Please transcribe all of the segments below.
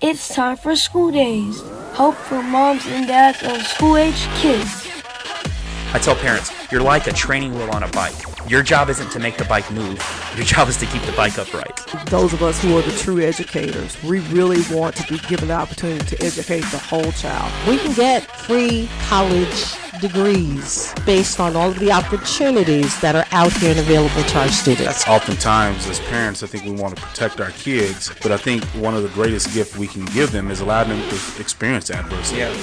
It's time for school days. Hope for moms and dads of school-age kids. I tell parents, you're like a training wheel on a bike. Your job isn't to make the bike move. Your job is to keep the bike upright. Those of us who are the true educators, we really want to be given the opportunity to educate the whole child. We can get free college degrees based on all of the opportunities that are out here and available to our students. Oftentimes, as parents, I think we want to protect our kids, but I think one of the greatest gifts we can give them is allow them to experience adversity. Yeah.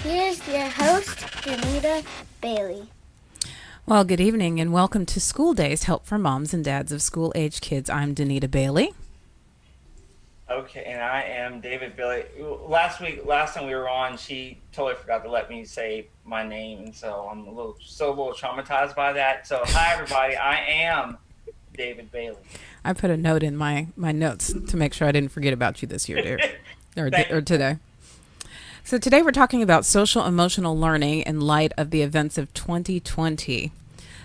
Here's your host, Danita Bailey. Well, good evening and welcome to School Days, Help for Moms and Dads of School-Age Kids. I'm Danita Bailey. Okay, and I am David Bailey. Last time we were on, she totally forgot to let me say my name, and so I'm a little traumatized by that. So, hi everybody, I am David Bailey. I put a note in my notes to make sure I didn't forget about you this year, dear, or today. So today we're talking about social emotional learning in light of the events of 2020.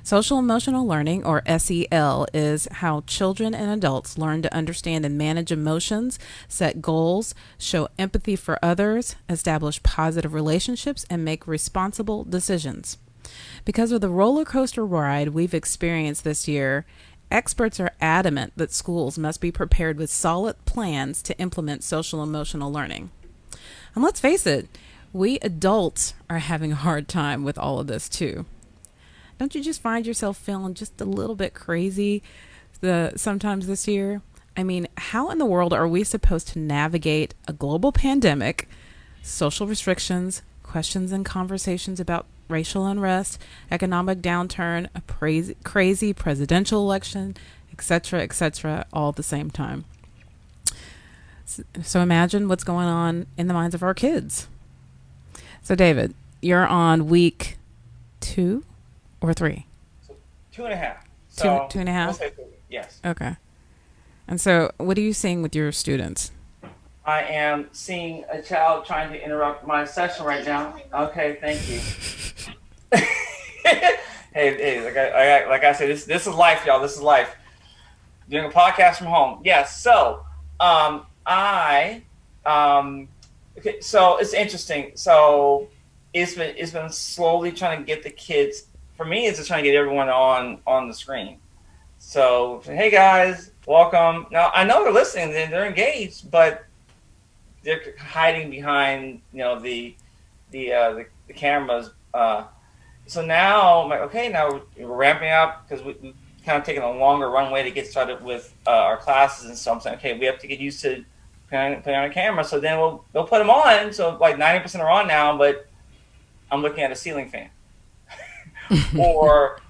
Social emotional learning, or SEL, is how children and adults learn to understand and manage emotions, set goals, show empathy for others, establish positive relationships, and make responsible decisions. Because of the roller coaster ride we've experienced this year, experts are adamant that schools must be prepared with solid plans to implement social emotional learning. And let's face it, we adults are having a hard time with all of this too. Don't you just find yourself feeling just a little bit crazy sometimes this year? I mean, how in the world are we supposed to navigate a global pandemic, social restrictions, questions and conversations about racial unrest, economic downturn, a crazy presidential election, etc., all at the same time? So imagine what's going on in the minds of our kids. So David, you're on week 2 or 3? So 2.5. So two and a half? We'll say 2. Yes. Okay. And so what are you seeing with your students? I am seeing a child trying to interrupt my session right now. Okay, thank you. hey, like I said, this is life, y'all. This is life. Doing a podcast from home. Yes. So, okay, so it's interesting. So it's been slowly trying to get the kids. For me, it's just trying to get everyone on the screen. So, hey guys, welcome. Now I know they're listening and they're engaged, but they're hiding behind the cameras. So now I'm like, okay, now we're ramping up because we kind of taking a longer runway to get started with our classes, and so I'm saying, okay, we have to get used to putting on a camera. So then they'll put them on. So like 90% are on now, but I'm looking at a ceiling fan, or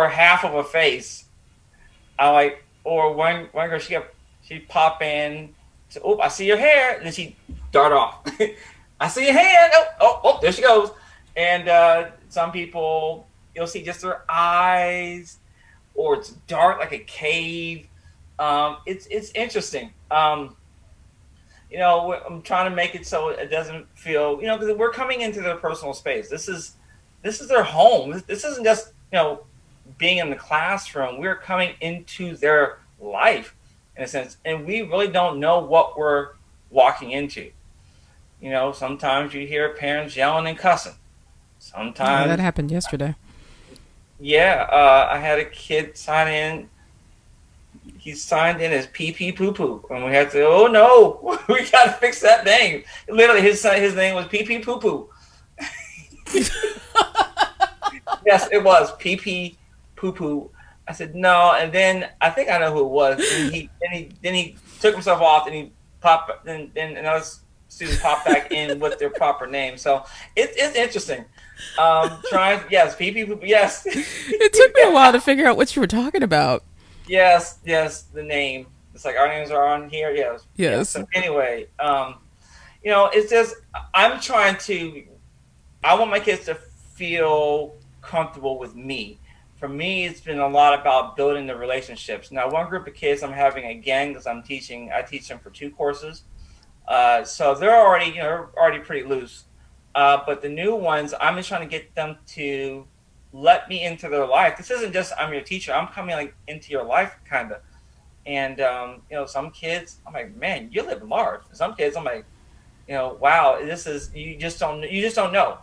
half of a face. Or one girl, she pop in. So, oh, I see your hair, and then she dart off. I see your hand. Oh, there she goes. And some people, you'll see just their eyes, or it's dark like a cave. It's interesting. I'm trying to make it so it doesn't feel, because we're coming into their personal space. This is their home. This isn't just being in the classroom. We're coming into their life in a sense, and we really don't know what we're walking into. Sometimes you hear parents yelling and cussing. Sometimes that happened yesterday. Yeah, I had a kid sign in. He signed in as pee pee poo poo, and we had to. Oh no, we got to fix that name. Literally, his name was pee pee poo poo. Yes, it was pee pee poo poo. I said no, and then I think I know who it was. And he took himself off, and he popped. Then another student popped back in with their proper name. So it's interesting. Pee pee poo poo. Yes. It took me a while to figure out what you were talking about. Yes, the name. It's like our names are on here. Yes. Yes. Yeah. So anyway, it's just I want my kids to feel comfortable with me. For me, it's been a lot about building the relationships. Now, one group of kids I'm having again because I teach them for 2 courses. So they're already pretty loose. But the new ones, I'm just trying to get them to let me into their life. This isn't just I'm your teacher. I'm coming into your life kind of. And some kids, I'm like, man, you live large. Some kids, I'm like, wow, this is you just don't know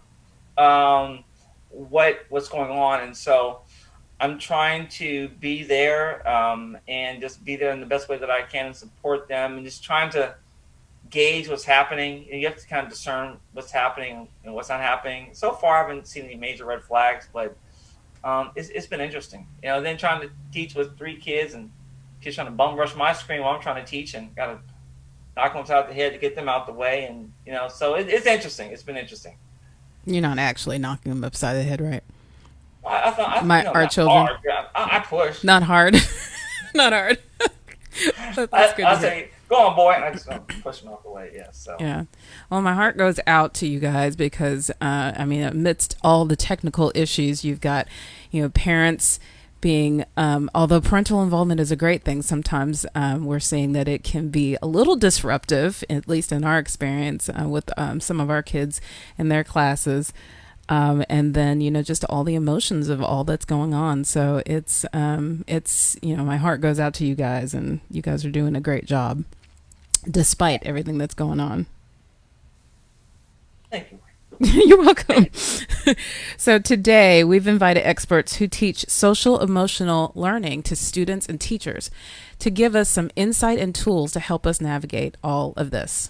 what's going on. And so I'm trying to be there and just be there in the best way that I can and support them, and just trying to gauge what's happening. And you have to kind of discern what's happening and what's not happening. So far, I haven't seen any major red flags, but it's been interesting. Then trying to teach with 3 kids, and kids trying to bum rush my screen while I'm trying to teach, and got to knock them upside the head to get them out the way. And so it's interesting. It's been interesting. You're not actually knocking them upside the head, right? I thought Our children. Hard. I push. Not hard. Not hard. That's good. I say, go on, boy, and I just push them off the way. Yeah. So. Yeah. Well, my heart goes out to you guys because, amidst all the technical issues, you've got, parents being, although parental involvement is a great thing, sometimes we're seeing that it can be a little disruptive, at least in our experience with some of our kids in their classes. And then, just all the emotions of all that's going on. So it's, my heart goes out to you guys, and you guys are doing a great job despite everything that's going on. Thank you. You're welcome. So today we've invited experts who teach social emotional learning to students and teachers to give us some insight and tools to help us navigate all of this.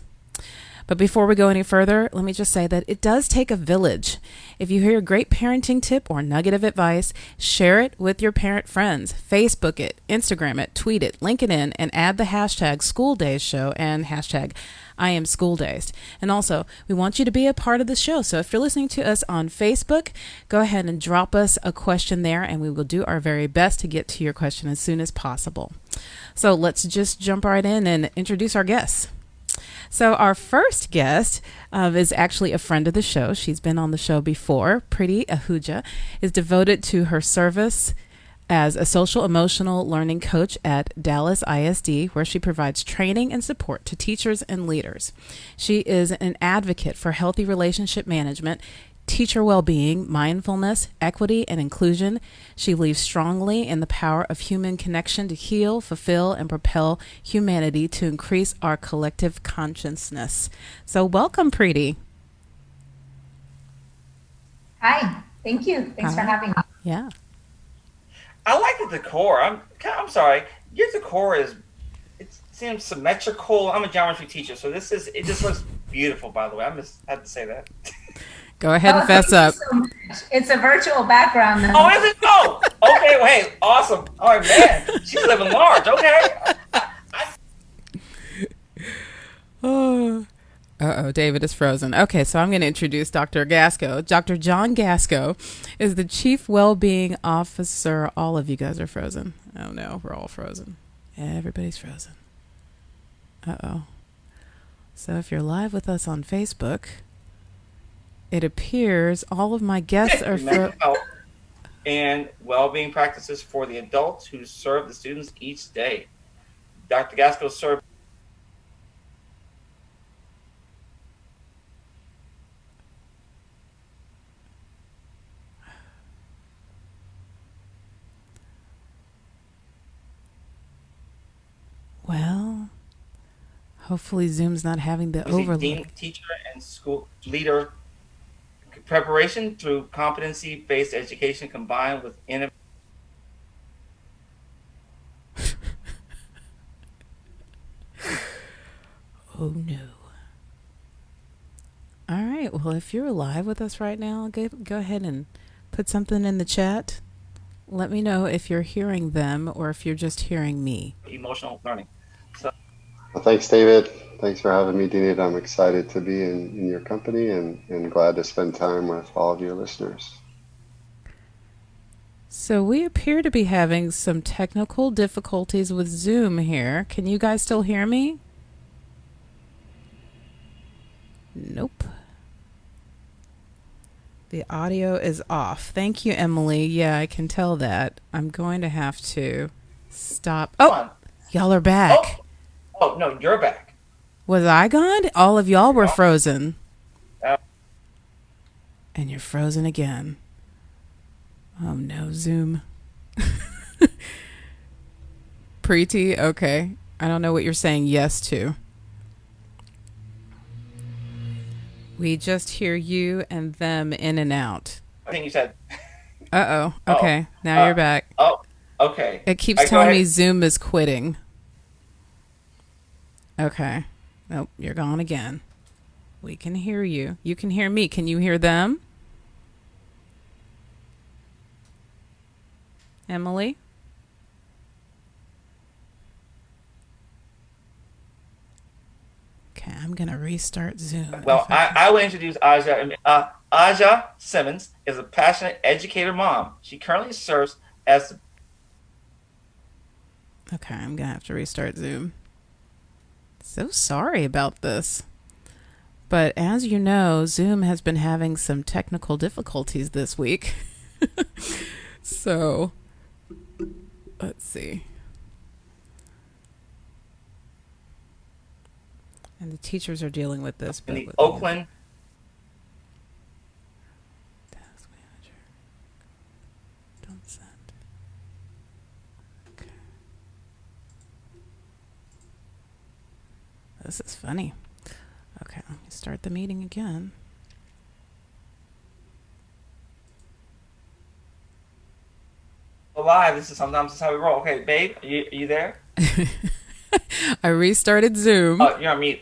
But before we go any further, let me just say that it does take a village. If you hear a great parenting tip or nugget of advice, share it with your parent friends. Facebook it, Instagram it, tweet it, link it in, and add the hashtag School Days Show and hashtag I am School Dazed. And also, we want you to be a part of the show. So if you're listening to us on Facebook, go ahead and drop us a question there, and we will do our very best to get to your question as soon as possible. So let's just jump right in and introduce our guests. So our first guest is actually a friend of the show. She's been on the show before. Preeti Ahuja is devoted to her service as a social emotional learning coach at Dallas ISD, where she provides training and support to teachers and leaders. She is an advocate for healthy relationship management, teacher well-being, mindfulness, equity, and inclusion. She believes strongly in the power of human connection to heal, fulfill, and propel humanity to increase our collective consciousness. So welcome, Preeti. Hi, thank you. Thanks for having me. Yeah. I like the decor. I'm sorry. Your decor it seems symmetrical. I'm a geometry teacher, so it just looks beautiful, by the way. I just had to say that. Go ahead and fess up. So it's a virtual background, though. Oh, is it? Oh, okay. Well, hey, awesome. All right, man. She's living large. Okay. David is frozen. Okay, so I'm going to introduce Dr. Gasco. Dr. John Gasco is the Chief Wellbeing Officer. All of you guys are frozen. Oh, no, we're all frozen. Everybody's frozen. So if you're live with us on Facebook, it appears all of my guests are mental health and well-being practices for the adults who serve the students each day. Dr. Gasco served. Well, hopefully Zoom's not having the overload. Dean, teacher, and school leader preparation through competency-based education combined with innovation. Oh no. All right. Well, if you're live with us right now, go ahead and put something in the chat. Let me know if you're hearing them or if you're just hearing me. Emotional learning. Well, thanks, David. Thanks for having me, Dinit. I'm excited to be in your company and glad to spend time with all of your listeners. So we appear to be having some technical difficulties with Zoom here. Can you guys still hear me? Nope. The audio is off. Thank you, Emily. Yeah, I can tell that. I'm going to have to stop. Oh, y'all are back. Oh, no, you're back. Was I gone? All of y'all were frozen. And you're frozen again. Oh no, Zoom. Preeti? Okay. I don't know what you're saying yes to. We just hear you and them in and out. I think you said. Uh-oh. Okay. Now you're back. Oh, okay. It keeps telling me Zoom is quitting. Okay. Nope, you're gone again. We can hear you. You can hear me. Can you hear them? Emily? Okay, I'm going to restart Zoom. Well, I will introduce Aja. Aja Simmons is a passionate educator mom. She currently serves as... Okay, I'm going to have to restart Zoom. So sorry about this. But as you know, Zoom has been having some technical difficulties this week. So, let's see. And the teachers are dealing with this. In the Oakland... Task manager. Don't send. Okay. This is funny. Okay, let me start the meeting again. Live. This is sometimes how we roll. Okay, babe, are you there? I restarted Zoom. Oh, you're on mute.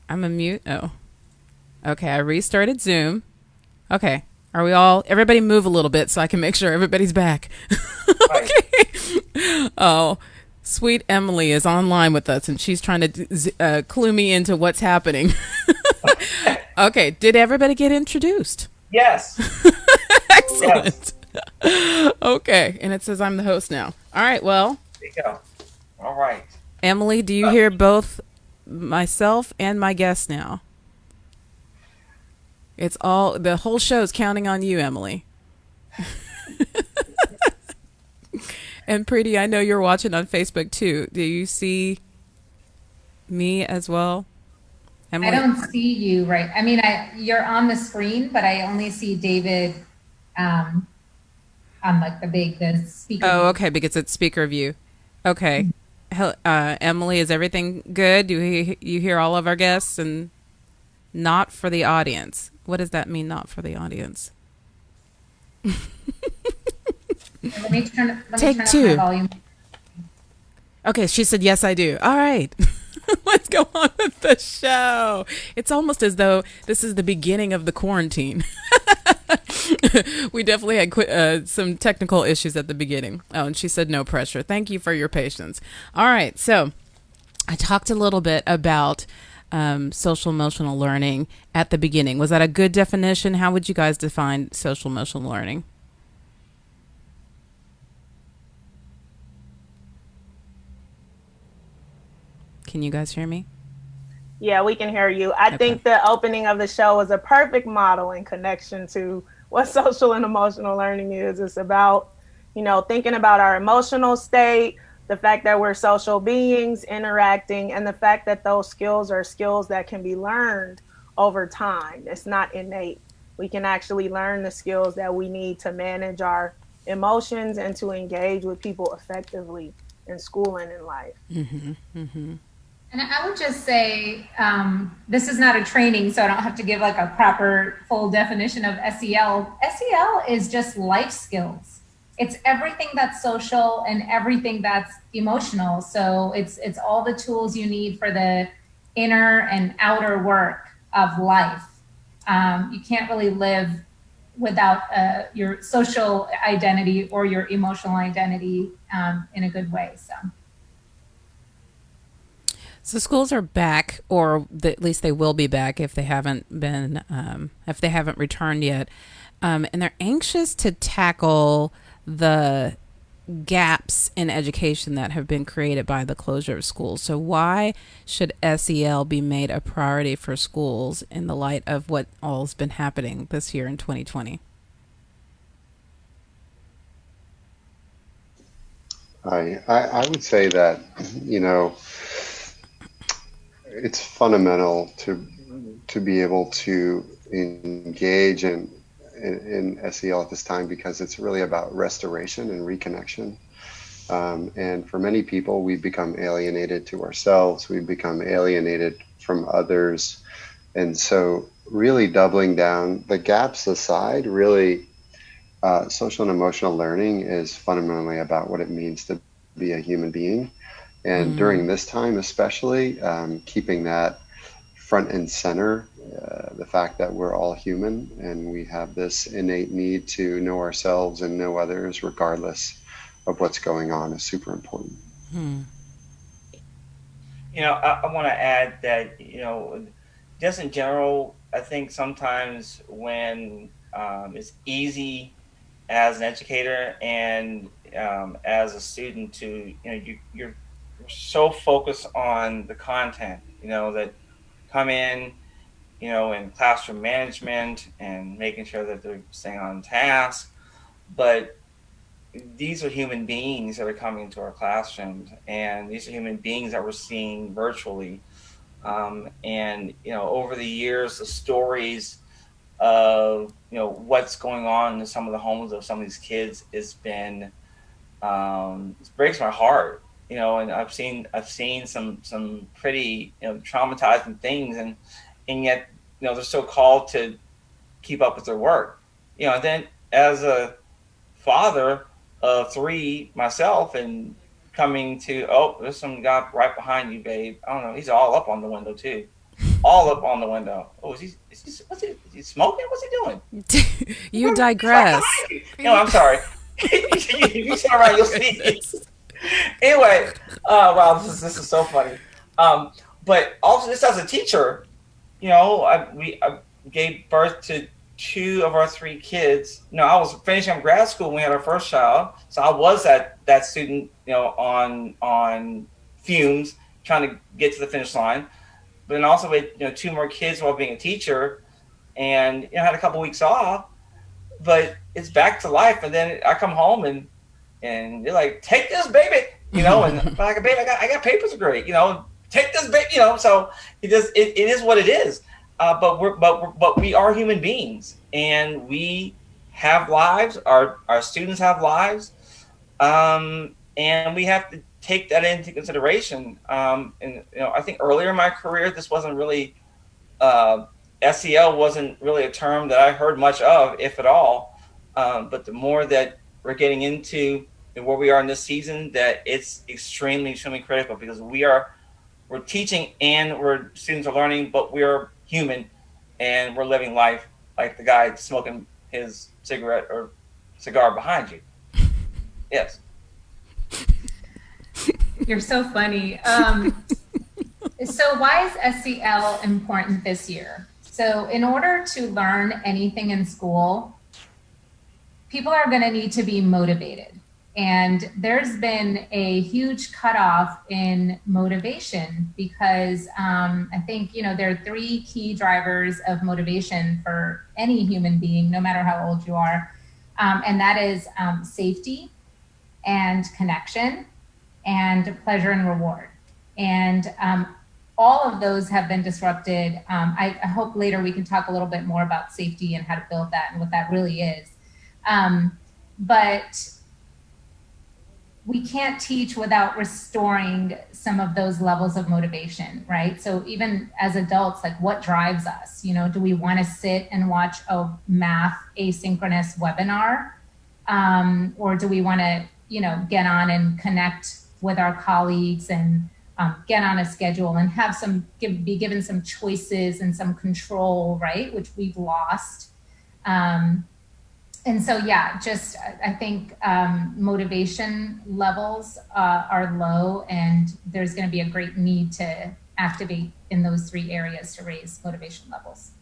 I'm on mute. Oh. Okay, I restarted Zoom. Okay. Are we all... Everybody move a little bit so I can make sure everybody's back. Okay. Oh, sweet Emily is online with us, and she's trying to clue me into what's happening. Okay. Did everybody get introduced? Yes. Excellent. Yes. Okay. And it says I'm the host now. All right. Well. There you go. All right. Emily, do you hear both myself and my guests now? It's all... The whole show's counting on you, Emily. And Preeti, I know you're watching on Facebook too. Do you see me as well? Emily? I don't see you, right? I mean, you're on the screen, but I only see David on like the speaker. Oh, okay, because it's speaker view. Okay. Emily, is everything good? Do you hear all of our guests? And not for the audience. What does that mean, not for the audience? Let me turn Take up two. my volume. Okay, she said, yes, I do. All right. Let's go on with the show. It's almost as though this is the beginning of the quarantine. We definitely had some technical issues at the beginning. Oh, and she said no pressure. Thank you for your patience. All right. So I talked a little bit about social emotional learning at the beginning. Was that a good definition? How would you guys define social emotional learning? Can you guys hear me? Yeah, we can hear you. I think the opening of the show was a perfect model in connection to what social and emotional learning is. It's about, thinking about our emotional state, the fact that we're social beings interacting, and the fact that those skills are skills that can be learned over time. It's not innate. We can actually learn the skills that we need to manage our emotions and to engage with people effectively in school and in life. Mm-hmm. Mm-hmm. And I would just say, this is not a training, so I don't have to give like a proper full definition of SEL. SEL is just life skills. It's everything that's social and everything that's emotional. So it's all the tools you need for the inner and outer work of life. You can't really live without your social identity or your emotional identity in a good way. So schools are back, or at least they will be back if they haven't returned yet, and they're anxious to tackle the gaps in education that have been created by the closure of schools. So why should SEL be made a priority for schools in the light of what all's been happening this year in 2020? I would say that, it's fundamental to be able to engage in SEL at this time, because it's really about restoration and reconnection. And for many people, we become alienated to ourselves, we become alienated from others. And so, really doubling down, the gaps aside, really, social and emotional learning is fundamentally about what it means to be a human being. And during this time, especially, keeping that front and center, the fact that we're all human and we have this innate need to know ourselves and know others, regardless of what's going on, is super important. I want to add that, just in general, I think sometimes when it's easy as an educator and as a student to, you're so focused on the content, that come in classroom management and making sure that they're staying on task. But these are human beings that are coming into our classrooms, and these are human beings that we're seeing virtually. And over the years, the stories of what's going on in some of the homes of some of these kids has been it breaks my heart. And I've seen some pretty traumatizing things, and yet they're so called to keep up with their work. And then as a father of three myself, and coming to, oh, there's some guy right behind you, babe. I don't know. He's all up on the window too. All up on the window. Oh, is he smoking? What's he doing? You digress. I'm sorry. You turn around, you'll see. Anyway, wow, this is so funny. But also, just as a teacher, I gave birth to two of our three kids. I was finishing up grad school when we had our first child, so I was that student, on fumes, trying to get to the finish line. But then also with two more kids while being a teacher, and had a couple weeks off. But it's back to life, and then I come home and they're like, "Take this, baby," and I'm like, "Baby, I got papers to grade, take this, baby," So it is what it is. But we are human beings, and we have lives. Our students have lives, and we have to take that into consideration. And I think earlier in my career, this wasn't really SEL wasn't really a term that I heard much of, if at all. But the more that we're getting into where we are in this season, that it's extremely, extremely critical, because we're teaching and students are learning, but we're human and we're living life like the guy smoking his cigarette or cigar behind you. Yes. You're so funny. So why is SEL important this year? So in order to learn anything in school, people are going to need to be motivated. And there's been a huge cutoff in motivation, because I think, there are three key drivers of motivation for any human being, no matter how old you are. And that is safety and connection and pleasure and reward. And all of those have been disrupted. I hope later we can talk a little bit more about safety and how to build that and what that really is. But we can't teach without restoring some of those levels of motivation, right? So even as adults, like, what drives us? Do we want to sit and watch a math asynchronous webinar? Or do we want to, get on and connect with our colleagues and get on a schedule and have be given some choices and some control, right? Which we've lost. And so, I think motivation levels are low, and there's going to be a great need to activate in those three areas to raise motivation levels.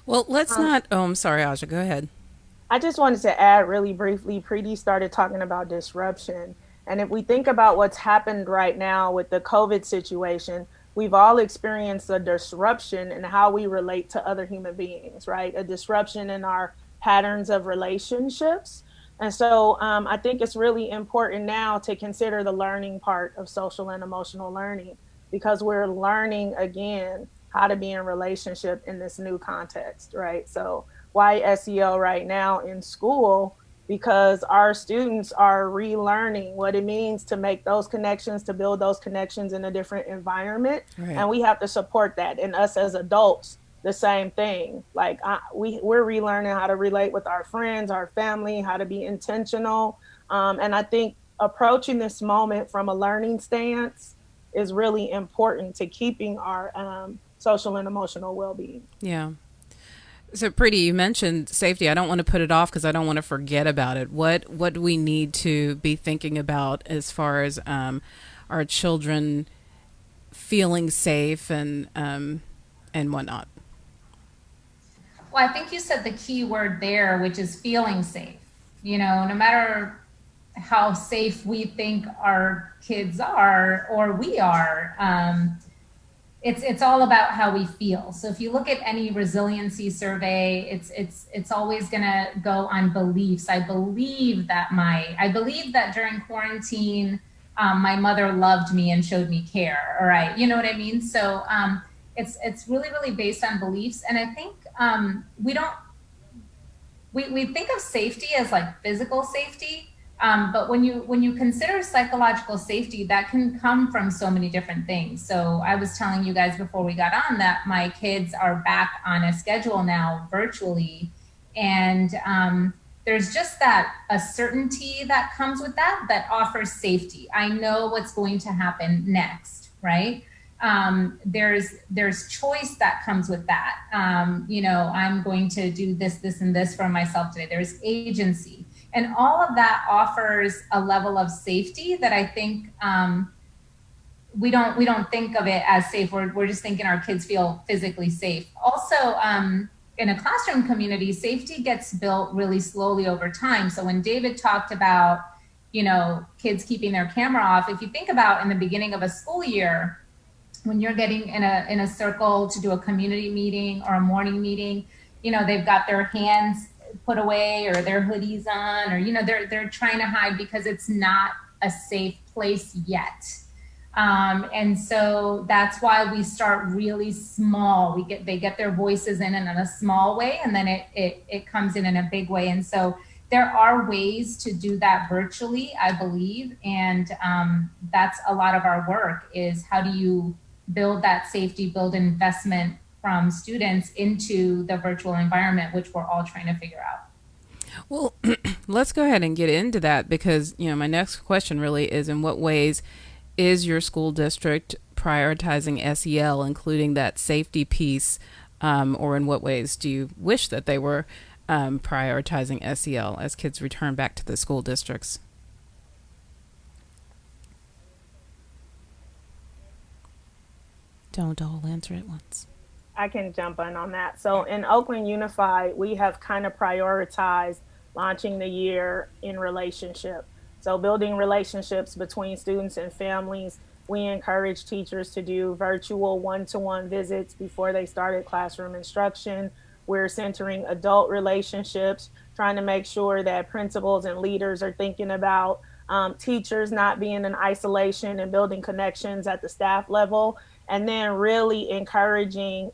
Well, let's not. Oh, I'm sorry, Aja. Go ahead. I just wanted to add really briefly. Preeti started talking about disruption. And if we think about what's happened right now with the COVID situation, we've all experienced a disruption in how we relate to other human beings, right? A disruption in our patterns of relationships. And so I think it's really important now to consider the learning part of social and emotional learning, because we're learning again how to be in relationship in this new context, right? So why SEL right now in school because our students are relearning what it means to make those connections, to build those connections in a different environment. Right. And we have to support that. And us as adults, the same thing. Like we're relearning how to relate with our friends, our family, how to be intentional. And I think approaching this moment from a learning stance is really important to keeping our social and emotional well-being. Yeah. So, Preeti, you mentioned safety. I don't want to put it off because I don't want to forget about it. What do we need to be thinking about as far as our children feeling safe and whatnot? Well, I think you said the key word there, which is feeling safe. You know, no matter how safe we think our kids are or we are, it's all about how we feel. So if you look at any resiliency survey, it's always gonna go on beliefs. I believe that during quarantine, my mother loved me and showed me care. All right, you know what I mean? So it's really, really based on beliefs. And I think we think of safety as like physical safety. But when you consider psychological safety, that can come from so many different things. So I was telling you guys before we got on that my kids are back on a schedule now virtually. And there's just a certainty that comes with that offers safety. I know what's going to happen next, right? There's choice that comes with that. I'm going to do this, and this for myself today. There's agency. And all of that offers a level of safety that I think we don't think of it as safe. We're just thinking our kids feel physically safe. Also, in a classroom community, safety gets built really slowly over time. So when David talked about, kids keeping their camera off, if you think about in the beginning of a school year, when you're getting in a circle to do a community meeting or a morning meeting, they've got their hands put away or their hoodies on, or they're trying to hide because it's not a safe place yet. And so that's why we start really small. They get their voices in a small way, and then it comes in a big way. And so there are ways to do that virtually, I believe. And that's a lot of our work, is how do you build that safety, build investment from students into the virtual environment, which we're all trying to figure out. Well, let's go ahead and get into that, because, my next question really is, in what ways is your school district prioritizing SEL, including that safety piece, or in what ways do you wish that they were prioritizing SEL as kids return back to the school districts? Don't all answer at once. I can jump in on that. So in Oakland Unified, we have kind of prioritized launching the year in relationship. So building relationships between students and families. We encourage teachers to do virtual one-to-one visits before they started classroom instruction. We're centering adult relationships, trying to make sure that principals and leaders are thinking about teachers not being in isolation and building connections at the staff level. And then really encouraging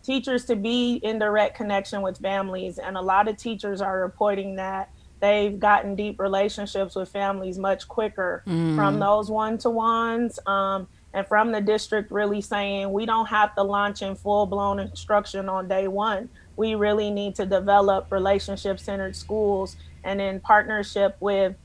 teachers to be in direct connection with families. And a lot of teachers are reporting that they've gotten deep relationships with families much quicker from those one-to-ones. And from the district really saying, we don't have to launch in full-blown instruction on day one. We really need to develop relationship-centered schools, and in partnership with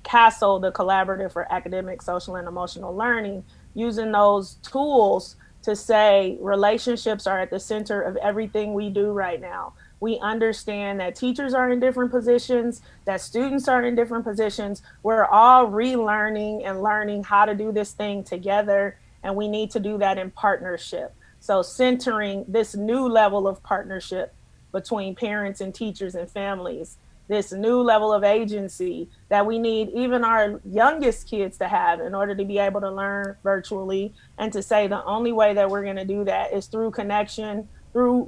CASEL, the Collaborative for Academic, Social, and Emotional Learning, using those tools to say relationships are at the center of everything we do right now. We understand that teachers are in different positions, that students are in different positions. We're all relearning and learning how to do this thing together, and we need to do that in partnership. So centering this new level of partnership between parents and teachers and families, this new level of agency that we need even our youngest kids to have in order to be able to learn virtually, and to say the only way that we're going to do that is through connection, through,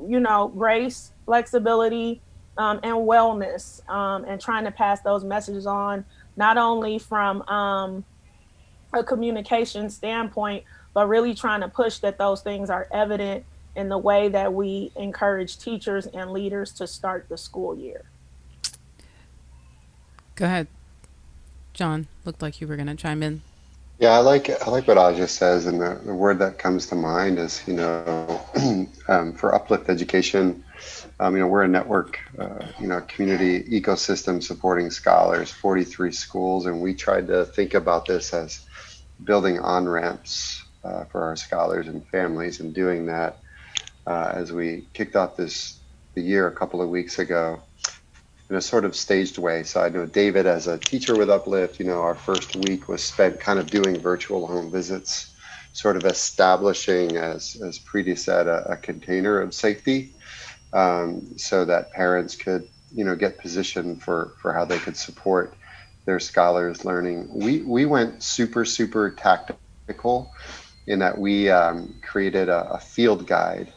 grace, flexibility, and wellness, and trying to pass those messages on, not only from a communication standpoint, but really trying to push that those things are evident in the way that we encourage teachers and leaders to start the school year. Go ahead, John. Looked like you were going to chime in. Yeah, I like what Aja says, and the word that comes to mind is, for uplift education, we're a network, community ecosystem supporting scholars, 43 schools, and we tried to think about this as building on-ramps for our scholars and families, and doing that as we kicked off the year a couple of weeks ago in a sort of staged way. So I know David, as a teacher with Uplift, our first week was spent kind of doing virtual home visits, sort of establishing, as Preeti said, a container of safety, so that parents could, get positioned for how they could support their scholars learning. We went super, super tactical in that we created a field guide.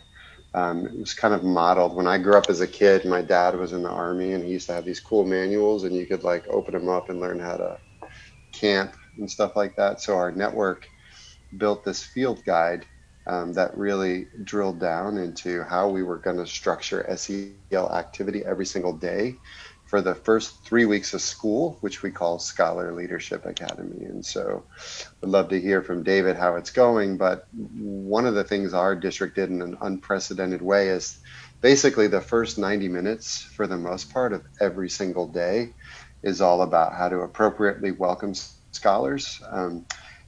It was kind of modeled. When I grew up as a kid, my dad was in the Army, and he used to have these cool manuals, and you could like open them up and learn how to camp and stuff like that. So our network built this field guide that really drilled down into how we were going to structure SEL activity every single day for the first 3 weeks of school, which we call Scholar Leadership Academy. And so I'd love to hear from David how it's going. But one of the things our district did in an unprecedented way is basically the first 90 minutes, for the most part, of every single day is all about how to appropriately welcome scholars, and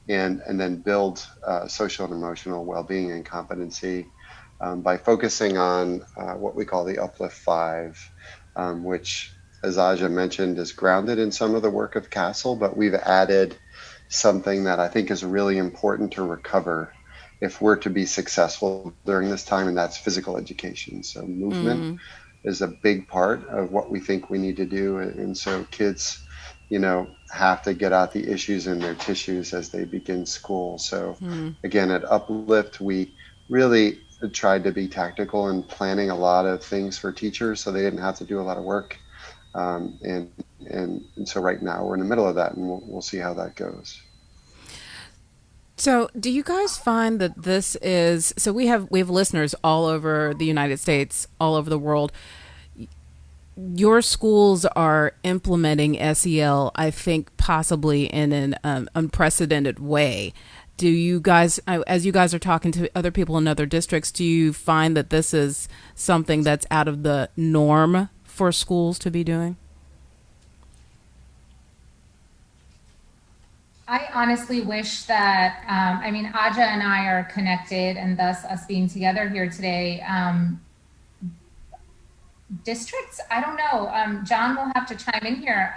then build social and emotional well-being and competency by focusing on what we call the Uplift 5, which, as Aja mentioned, is grounded in some of the work of Castle, but we've added something that I think is really important to recover if we're to be successful during this time, and that's physical education. So movement is a big part of what we think we need to do. And so kids, have to get out the issues in their tissues as they begin school. So again, at Uplift, we really tried to be tactical in planning a lot of things for teachers so they didn't have to do a lot of work. And so right now we're in the middle of that, and we'll see how that goes. So do you guys find that this is, so we have listeners all over the United States, all over the world. Your schools are implementing SEL, I think, possibly in an unprecedented way. Do you guys, as you guys are talking to other people in other districts, do you find that this is something that's out of the norm for schools to be doing? I honestly wish that, Aja and I are connected, and thus us being together here today. Districts, I don't know. John will have to chime in here.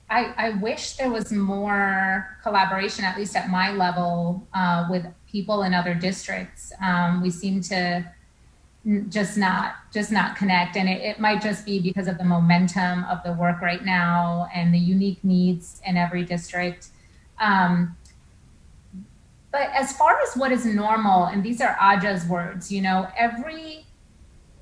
I wish there was more collaboration, at least at my level, with people in other districts. We seem to just not connect, and it might just be because of the momentum of the work right now and the unique needs in every district. But as far as what is normal, and these are Aja's words,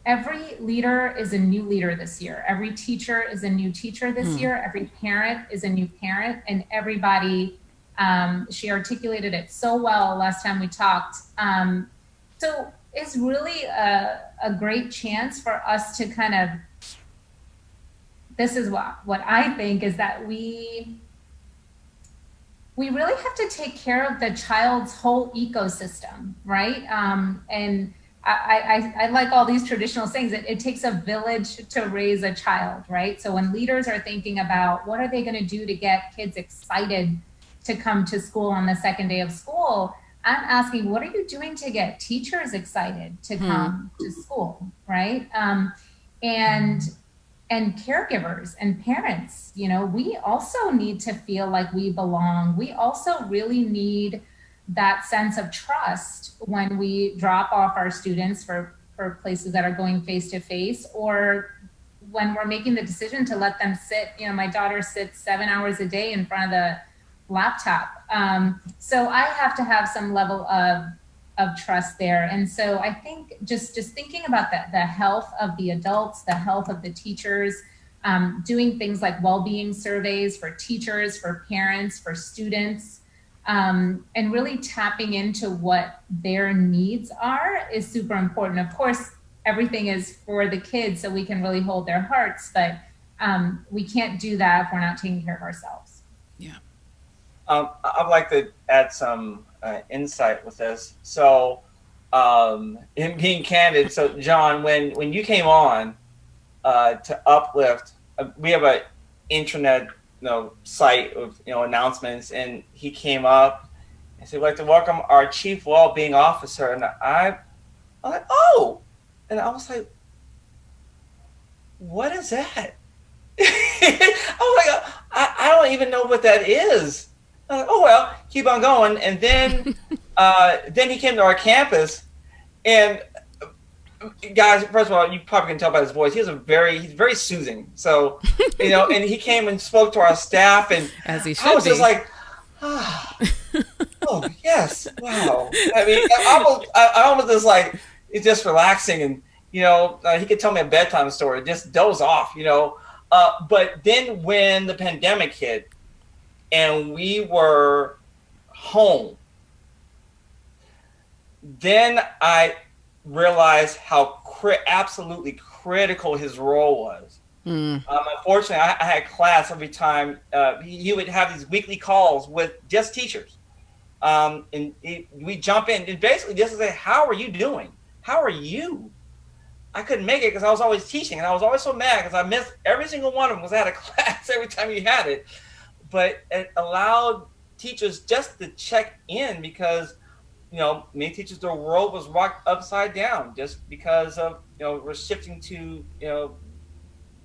every leader is a new leader this year. Every teacher is a new teacher this year. Every parent is a new parent, and everybody, she articulated it so well last time we talked. So it's really a great chance for us to kind of, this is what I think is that we really have to take care of the child's whole ecosystem, right? And I like all these traditional sayings. It takes a village to raise a child, right? So when leaders are thinking about what are they going to do to get kids excited to come to school on the second day of school, I'm asking, what are you doing to get teachers excited to come to school, right? And caregivers and parents, we also need to feel like we belong. We also really need that sense of trust when we drop off our students for places that are going face to face, or when we're making the decision to let them sit. My daughter sits 7 hours a day in front of the laptop. So I have to have some level of trust there. And so I think just thinking about the health of the adults, the health of the teachers, doing things like well-being surveys for teachers, for parents, for students, and really tapping into what their needs are is super important. Of course, everything is for the kids so we can really hold their hearts, but we can't do that if we're not taking care of ourselves. Yeah. I'd like to add some insight with this. So, in being candid, so John, when you came on to Uplift, we have a intranet site of announcements, and he came up and said, "We'd like to welcome our Chief Well-being Officer," and I'm like, "Oh," and I was like, "What is that?" Oh my God, I don't even know what that is. I'm like, oh well, keep on going. And then then he came to our campus, and guys, first of all, you probably can tell by his voice, he's very soothing. So and he came and spoke to our staff, and as he should I was be. just like, oh yes, wow. I mean, I almost just like, it's just relaxing, and he could tell me a bedtime story, just doze off, but then when the pandemic hit and we were home, then I realized how absolutely critical his role was. Unfortunately, I had class every time. He would have these weekly calls with just teachers. And we jump in and basically just say, how are you doing? How are you? I couldn't make it because I was always teaching, and I was always so mad because I missed every single one of them because I had a class every time you had it. But it allowed teachers just to check in because, many teachers, their world was rocked upside down just because of, we're shifting to,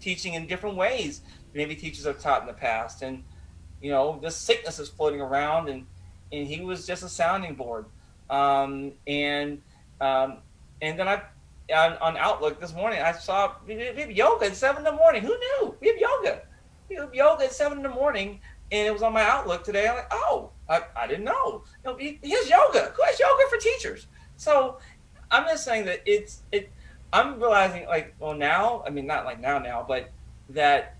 teaching in different ways. Maybe teachers have taught in the past, and, this sickness is floating around, and he was just a sounding board. And then on Outlook this morning, I saw we have yoga at 7 in the morning. Who knew? We have yoga. We have yoga at 7 in the morning, and it was on my Outlook today. I'm like, oh, I didn't know. Here's yoga. Who has yoga for teachers? So I'm just saying that I'm realizing, like, well, now, I mean, not like now, but that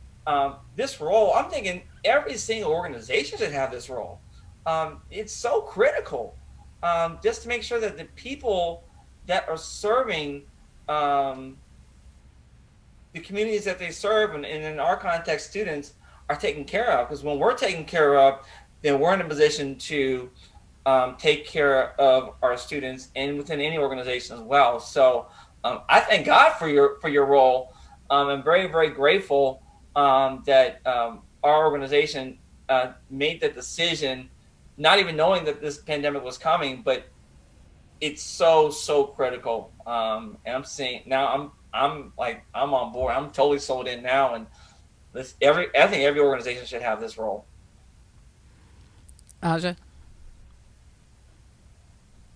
this role, I'm thinking every single organization should have this role. It's so critical, just to make sure that the people that are serving the communities that they serve, and in our context, students, are taken care of. Because when we're taken care of, then we're in a position to take care of our students and within any organization as well. So I thank God for your role. I'm very, very grateful that our organization made that decision, not even knowing that this pandemic was coming, but it's so critical. And I'm seeing now, I'm on board. I'm totally sold in now, and I think every organization should have this role. Aja?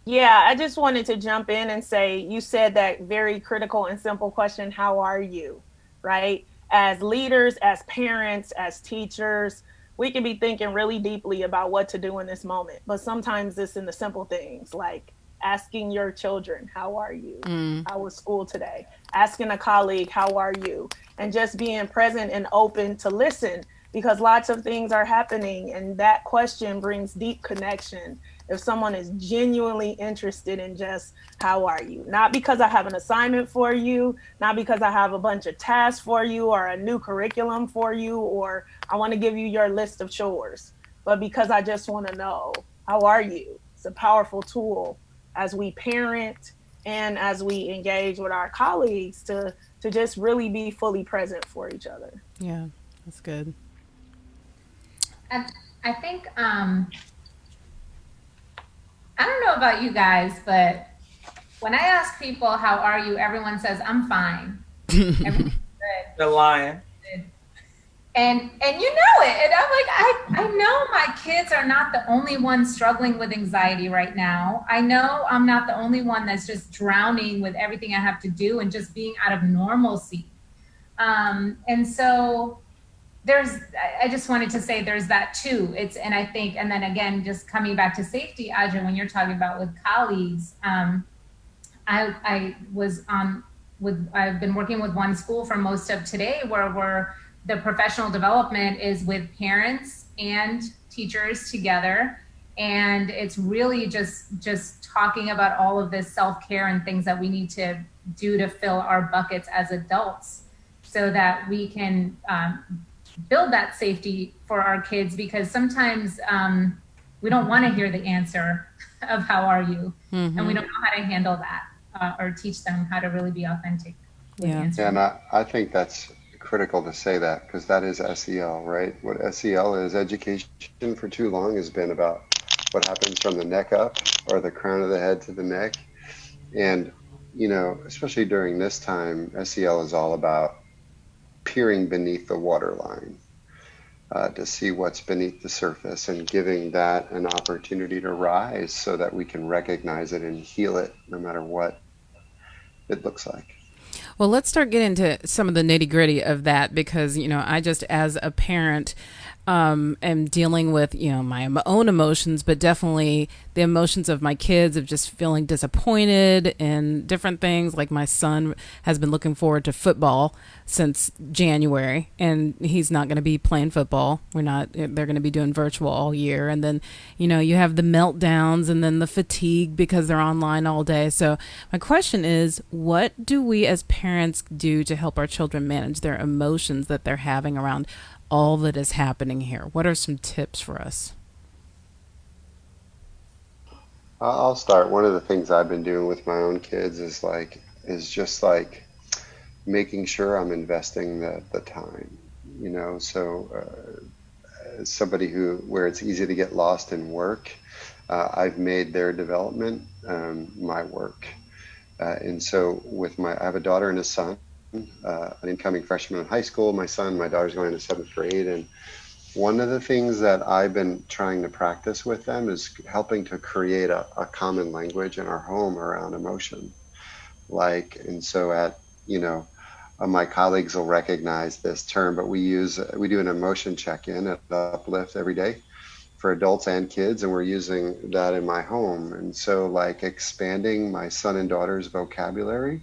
Yeah, I just wanted to jump in and say, you said that very critical and simple question, how are you, right? As leaders, as parents, as teachers, we can be thinking really deeply about what to do in this moment. But sometimes it's in the simple things, like asking your children, how are you? How was school today? Asking a colleague, how are you? And just being present and open to listen, because lots of things are happening, and that question brings deep connection. If someone is genuinely interested in just, how are you? Not because I have an assignment for you, not because I have a bunch of tasks for you or a new curriculum for you, or I want to give you your list of chores, but because I just want to know, how are you? It's a powerful tool as we parent and as we engage with our colleagues to just really be fully present for each other. Yeah, that's good. And I think, I don't know about you guys, but when I ask people, how are you? Everyone says, I'm fine. Everyone's good. They're lying. And you know it. And I'm like, I know my kids are not the only ones struggling with anxiety right now. I know I'm not the only one that's just drowning with everything I have to do and just being out of normalcy. And so I just wanted to say there's that too. And I think, and then again, just coming back to safety, Aja, when you're talking about with colleagues, I've been working with one school for most of today where the professional development is with parents and teachers together. And it's really just talking about all of this self-care and things that we need to do to fill our buckets as adults. so that we can build that safety for our kids, because sometimes we don't want to hear the answer of how are you, and we don't know how to handle that or teach them how to really be authentic. Yeah, and I think that's critical to say that, because that is SEL, right? What SEL is, education for too long has been about what happens from the neck up, or the crown of the head to the neck. And, you know, especially during this time, SEL is all about peering beneath the waterline to see what's beneath the surface, and giving that an opportunity to rise so that we can recognize it and heal it no matter what it looks like. Well, let's start getting into some of the nitty gritty of that, because, you know, I just, as a parent, am dealing with, you know, my own emotions, but definitely the emotions of my kids, of just feeling disappointed in different things. Like, my son has been looking forward to football since January, and he's not going to be playing football. They're going to be doing virtual all year. And then, you know, you have the meltdowns and then the fatigue because they're online all day. So my question is, what do we as parents do to help our children manage their emotions that they're having around all that is happening here? What are some tips for us? I'll start. One of the things I've been doing with my own kids is just making sure I'm investing the time, you know. So as somebody where it's easy to get lost in work, I've made their development my work. And so I have a daughter and a son, an incoming freshman in high school. My daughter's going into 7th grade. And one of the things that I've been trying to practice with them is helping to create a common language in our home around emotion. And so my colleagues will recognize this term, but we do an emotion check-in at Uplift every day for adults and kids, and we're using that in my home. And so, expanding my son and daughter's vocabulary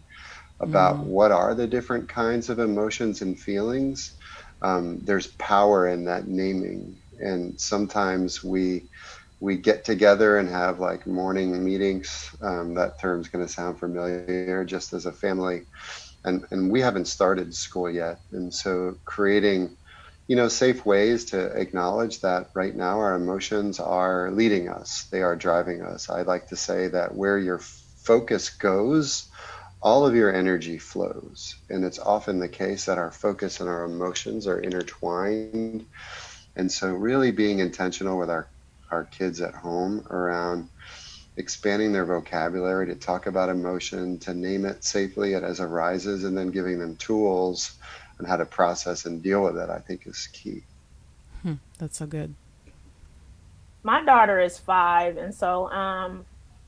about what are the different kinds of emotions and feelings. There's power in that naming. And sometimes we get together and have morning meetings. That term's going to sound familiar, just as a family. And we haven't started school yet. And so creating, safe ways to acknowledge that right now our emotions are leading us. They are driving us. I like to say that where your focus goes, all of your energy flows. And it's often the case that our focus and our emotions are intertwined. And so really being intentional with our kids at home around expanding their vocabulary to talk about emotion, to name it safely as it arises, and then giving them tools on how to process and deal with it, I think is key. That's so good. My daughter is 5, and so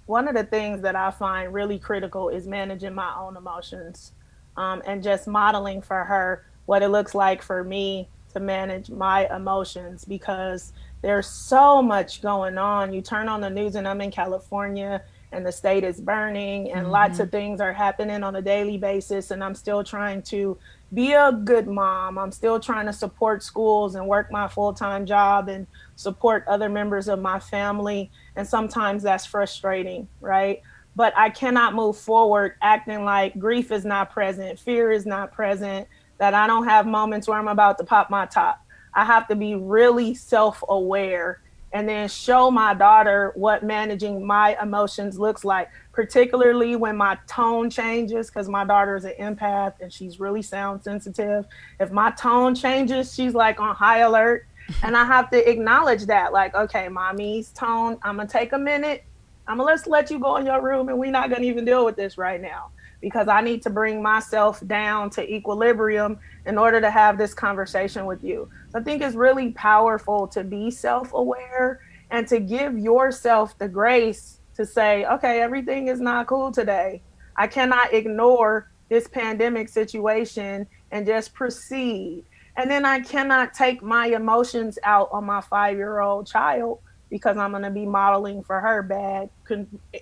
one of the things that I find really critical is managing my own emotions, and just modeling for her what it looks like for me to manage my emotions, because there's so much going on. You turn on the news, and I'm in California, and the state is burning, and lots of things are happening on a daily basis, and I'm still trying to be a good mom. I'm still trying to support schools and work my full-time job and support other members of my family. And sometimes that's frustrating, right? But I cannot move forward acting like grief is not present, fear is not present, that I don't have moments where I'm about to pop my top. I have to be really self-aware and then show my daughter what managing my emotions looks like, particularly when my tone changes, because my daughter is an empath and she's really sound sensitive. If my tone changes, she's on high alert. And I have to acknowledge that, okay, mommy's tone, I'm gonna take a minute. I'm gonna let you go in your room, and we're not gonna even deal with this right now, because I need to bring myself down to equilibrium in order to have this conversation with you. So I think it's really powerful to be self-aware and to give yourself the grace to say, okay, everything is not cool today. I cannot ignore this pandemic situation and just proceed. And then I cannot take my emotions out on my 5-year-old child, because I'm going to be modeling for her bad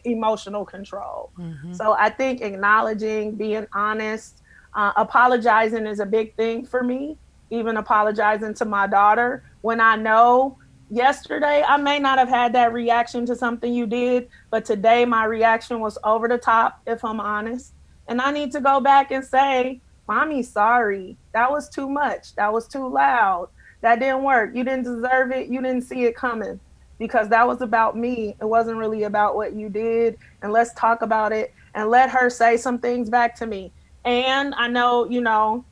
emotional control. So I think acknowledging, being honest, apologizing is a big thing for me, even apologizing to my daughter when I know yesterday I may not have had that reaction to something you did, but today my reaction was over the top, if I'm honest. And I need to go back and say, Mommy, sorry. That was too much. That was too loud. That didn't work. You didn't deserve it. You didn't see it coming because that was about me. It wasn't really about what you did. And let's talk about it and let her say some things back to me. And I know,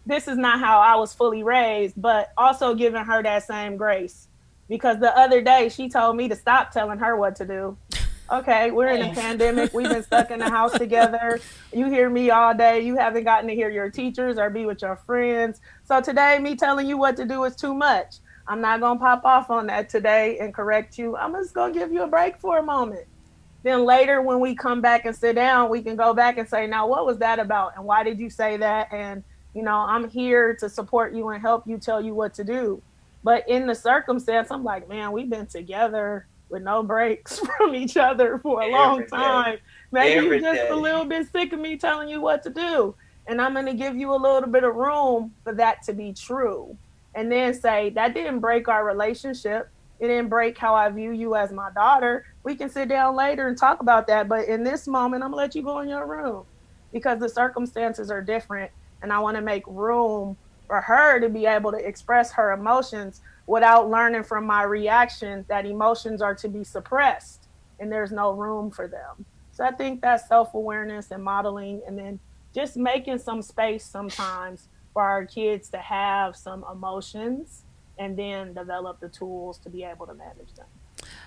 this is not how I was fully raised, but also giving her that same grace. Because the other day she told me to stop telling her what to do. Okay, we're in a pandemic. We've been stuck in the house together. You hear me all day. You haven't gotten to hear your teachers or be with your friends. So today, me telling you what to do is too much. I'm not going to pop off on that today and correct you. I'm just going to give you a break for a moment. Then later, when we come back and sit down, we can go back and say, now, what was that about? And why did you say that? And, I'm here to support you and help you, tell you what to do. But in the circumstance, I'm like, man, we've been together with no breaks from each other for a long time. Maybe you're just a little bit sick of me telling you what to do. And I'm going to give you a little bit of room for that to be true. And then say, that didn't break our relationship. It didn't break how I view you as my daughter. We can sit down later and talk about that. But in this moment, I'm going to let you go in your room because the circumstances are different. And I want to make room for her to be able to express her emotions without learning from my reaction that emotions are to be suppressed and there's no room for them. So I think that's self-awareness and modeling, and then just making some space sometimes for our kids to have some emotions and then develop the tools to be able to manage them.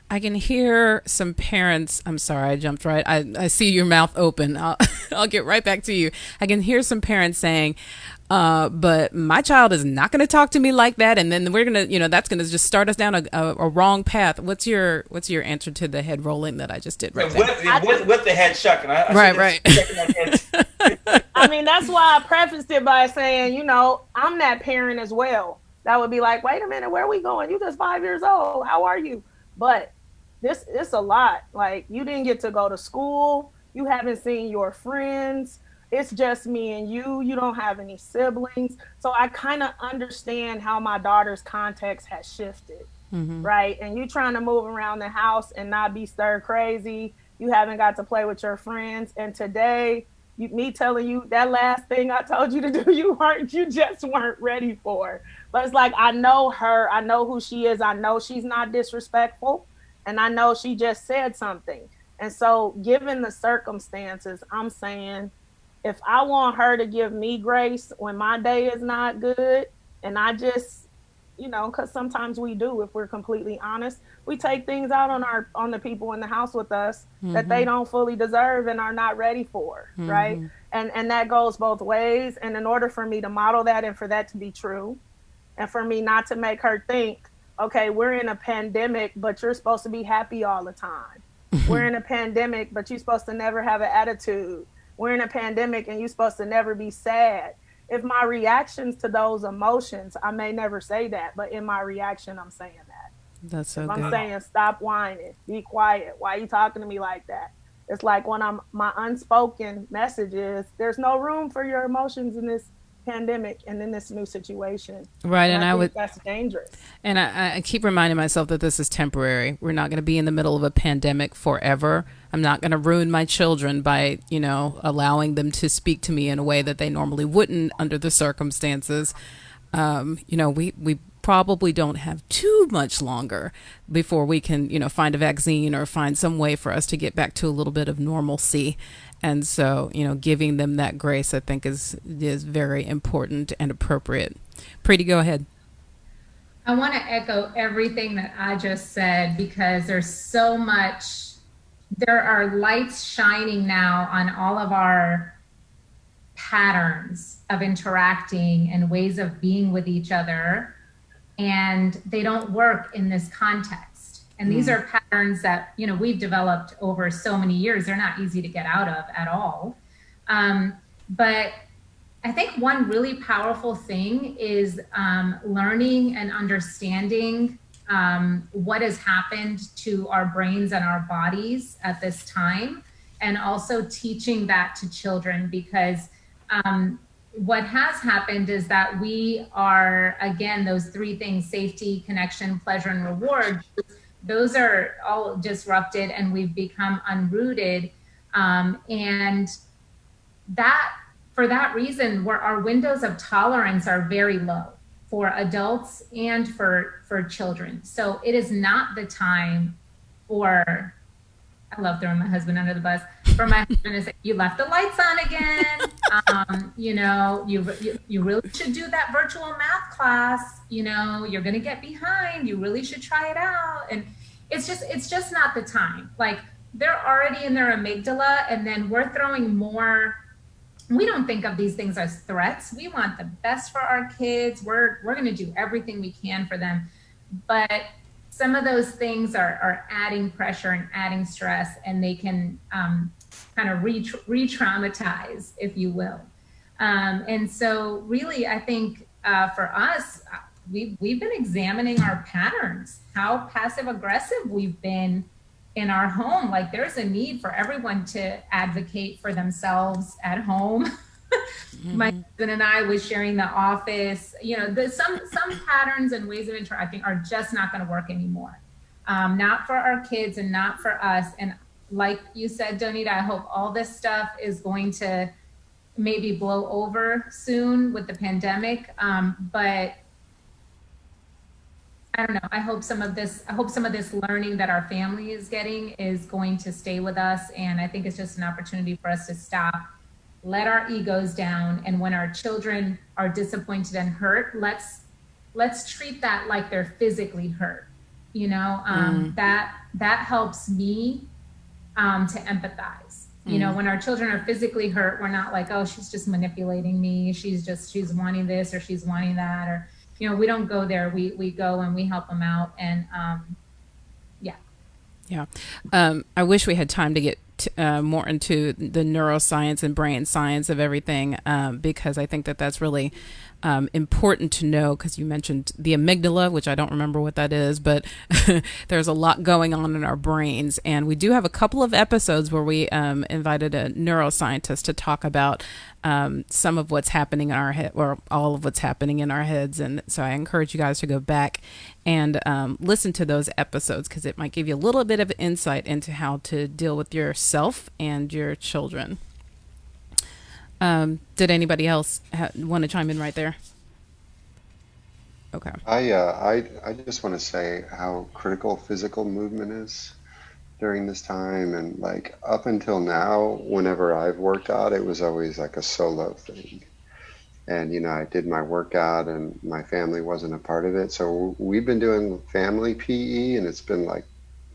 I can hear some parents. I'm sorry, I jumped right. I see your mouth open. I'll get right back to you. I can hear some parents saying, but my child is not going to talk to me like that. And then we're going to, that's going to just start us down a wrong path. What's your answer to the head rolling that I just did right there? With the head shucking. Right. I mean, that's why I prefaced it by saying, I'm that parent as well. That would be like, wait a minute, where are we going? You just 5 years old. How are you? But it's a lot. Like, you didn't get to go to school. You haven't seen your friends. It's just me and you. You don't have any siblings. So I kind of understand how my daughter's context has shifted, right? And you trying to move around the house and not be stir crazy. You haven't got to play with your friends. And today, me telling you that last thing I told you to do, you just weren't ready for. But it's like, I know her. I know who she is. I know she's not disrespectful. And I know she just said something. And so given the circumstances, I'm saying, if I want her to give me grace when my day is not good, and I just, because sometimes we do, if we're completely honest, we take things out on the people in the house with us that they don't fully deserve and are not ready for, right? And that goes both ways. And in order for me to model that and for that to be true, and for me not to make her think, okay, we're in a pandemic, but you're supposed to be happy all the time. We're in a pandemic, but you're supposed to never have an attitude. We're in a pandemic and you're supposed to never be sad. If my reactions to those emotions, I may never say that, but in my reaction, I'm saying that. That's so good. I'm saying, stop whining, be quiet. Why are you talking to me like that? It's like when my unspoken message is, there's no room for your emotions in this pandemic and in this new situation. Right. And I would, that's dangerous. And I keep reminding myself that this is temporary. We're not going to be in the middle of a pandemic forever. I'm not going to ruin my children by, allowing them to speak to me in a way that they normally wouldn't under the circumstances. We probably don't have too much longer before we can, find a vaccine or find some way for us to get back to a little bit of normalcy. And so, giving them that grace, I think, is very important and appropriate. Preeti, go ahead. I want to echo everything that I just said because there's so much, there are lights shining now on all of our patterns of interacting and ways of being with each other, and they don't work in this context. And these are patterns that, we've developed over so many years. They're not easy to get out of at all. But I think one really powerful thing is learning and understanding what has happened to our brains and our bodies at this time, and also teaching that to children, because what has happened is that we are, again, those three things: safety, connection, pleasure, and reward. Those are all disrupted and we've become unrooted. And that for that reason, where our windows of tolerance are very low for adults and for children. So it is not the time for, I love throwing my husband under the bus, for my husband to say, you left the lights on again. You really should do that virtual math class. You're going to get behind. You really should try it out. And it's just not the time. Like, they're already in their amygdala, and then we're throwing more. We don't think of these things as threats. We want the best for our kids. We're going to do everything we can for them. But some of those things are adding pressure and adding stress, and they can kind of re-traumatize, if you will. And so really, I think for us, we've been examining our patterns, how passive aggressive we've been in our home. Like, there's a need for everyone to advocate for themselves at home. Mm-hmm. My husband and I was sharing the office. Some patterns and ways of interacting are just not going to work anymore. Not for our kids and not for us. And like you said, Donita, I hope all this stuff is going to maybe blow over soon with the pandemic. But I don't know. I hope some of this learning that our family is getting is going to stay with us. And I think it's just an opportunity for us to stop, let our egos down. And when our children are disappointed and hurt, let's treat that like they're physically hurt. That helps me to empathize. When our children are physically hurt, we're not like, oh, she's just manipulating me. She's wanting this or she's wanting that, or we don't go there. We go and we help them out. And yeah. I wish we had time to get more into the neuroscience and brain science of everything, because I think that that's really important to know, because you mentioned the amygdala, which I don't remember what that is, but there's a lot going on in our brains. And we do have a couple of episodes where we invited a neuroscientist to talk about some of what's happening in our head, or all of what's happening in our heads. And so I encourage you guys to go back and listen to those episodes, because it might give you a little bit of insight into how to deal with yourself and your children. Did anybody else want to chime in right there? Okay. I just want to say how critical physical movement is during this time. And like, up until now, whenever I've worked out, it was always like a solo thing. And, I did my workout and my family wasn't a part of it. So we've been doing family PE, and it's been like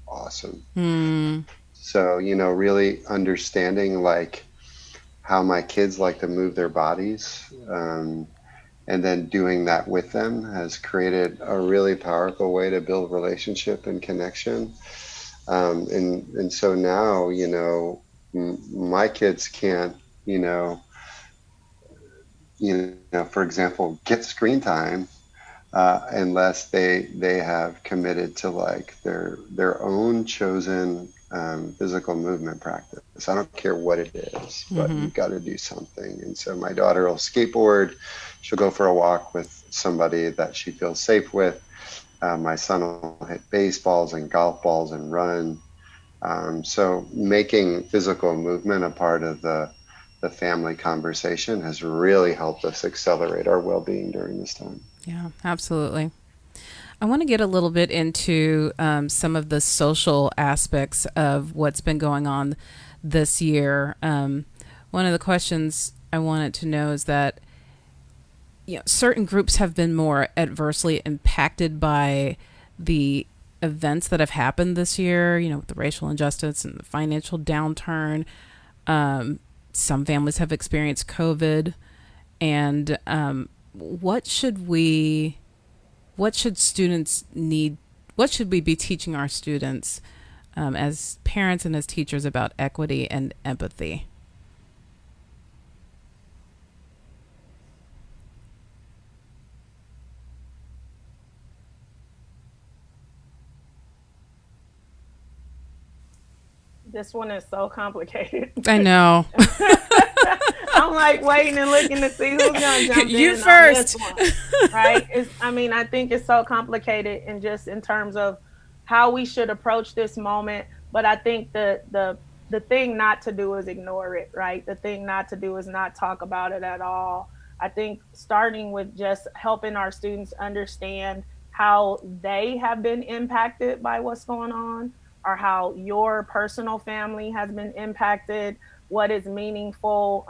awesome. So, really understanding like how my kids like to move their bodies, and then doing that with them has created a really powerful way to build relationship and connection. And so now, my kids can't, for example, get screen time unless they have committed to like their own chosen physical movement practice. I don't care what it is, but you've got to do something. And so my daughter will skateboard. She'll go for a walk with somebody that she feels safe with. My son will hit baseballs and golf balls and run. So making physical movement a part of the family conversation has really helped us accelerate our well-being during this time. Yeah, absolutely. I want to get a little bit into some of the social aspects of what's been going on this year. One of the questions I wanted to know is that certain groups have been more adversely impacted by the events that have happened this year, with the racial injustice and the financial downturn. Some families have experienced COVID. And what should we be teaching our students as parents and as teachers about equity and empathy? This one is so complicated. I know. I'm like waiting and looking to see who's gonna jump you in first. On this one, right? I think it's so complicated, and just in terms of how we should approach this moment. But I think the the thing not to do is ignore it, right? The thing not to do is not talk about it at all. I think starting with just helping our students understand how they have been impacted by what's going on, or how your personal family has been impacted, what is meaningful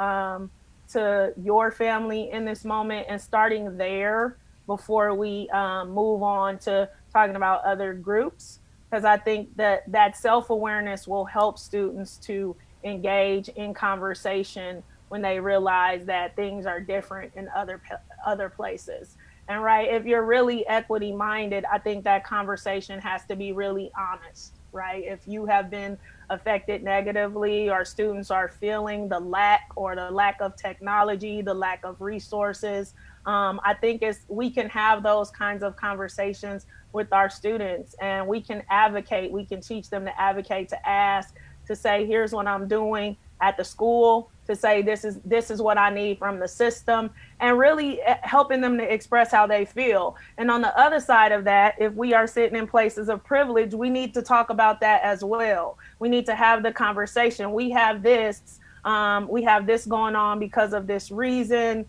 to your family in this moment, and starting there before we move on to talking about other groups. Because I think that that self-awareness will help students to engage in conversation when they realize that things are different in other places. And right, if you're really equity minded, I think that conversation has to be really honest, right? If you have been affected negatively, or students are feeling the lack of technology, the lack of resources, I think we can have those kinds of conversations with our students, and we can advocate. We can teach them to advocate, to ask, to say, here's what I'm doing at the school, to say this is what I need from the system, and really helping them to express how they feel. And on the other side of that, if we are sitting in places of privilege, we need to talk about that as well. We need to have the conversation. We have this going on because of this reason.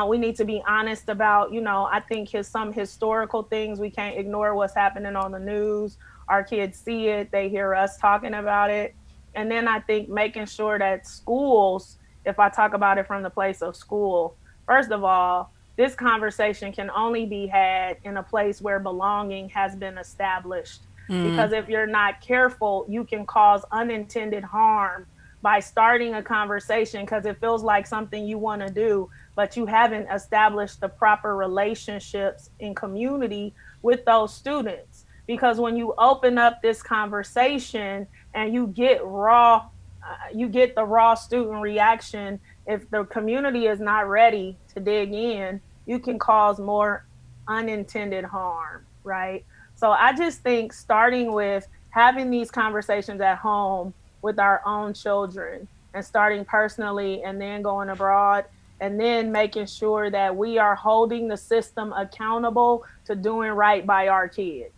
We need to be honest about, I think some historical things. We can't ignore what's happening on the news. Our kids see it, they hear us talking about it. And then I think making sure that schools, if I talk about it from the place of school, first of all, this conversation can only be had in a place where belonging has been established. Because if you're not careful, you can cause unintended harm by starting a conversation because it feels like something you want to do, but you haven't established the proper relationships in community with those students. Because when you open up this conversation and you get the raw student reaction, if the community is not ready to dig in, you can cause more unintended harm, right? So I just think starting with having these conversations at home with our own children, and starting personally and then going abroad, and then making sure that we are holding the system accountable to doing right by our kids.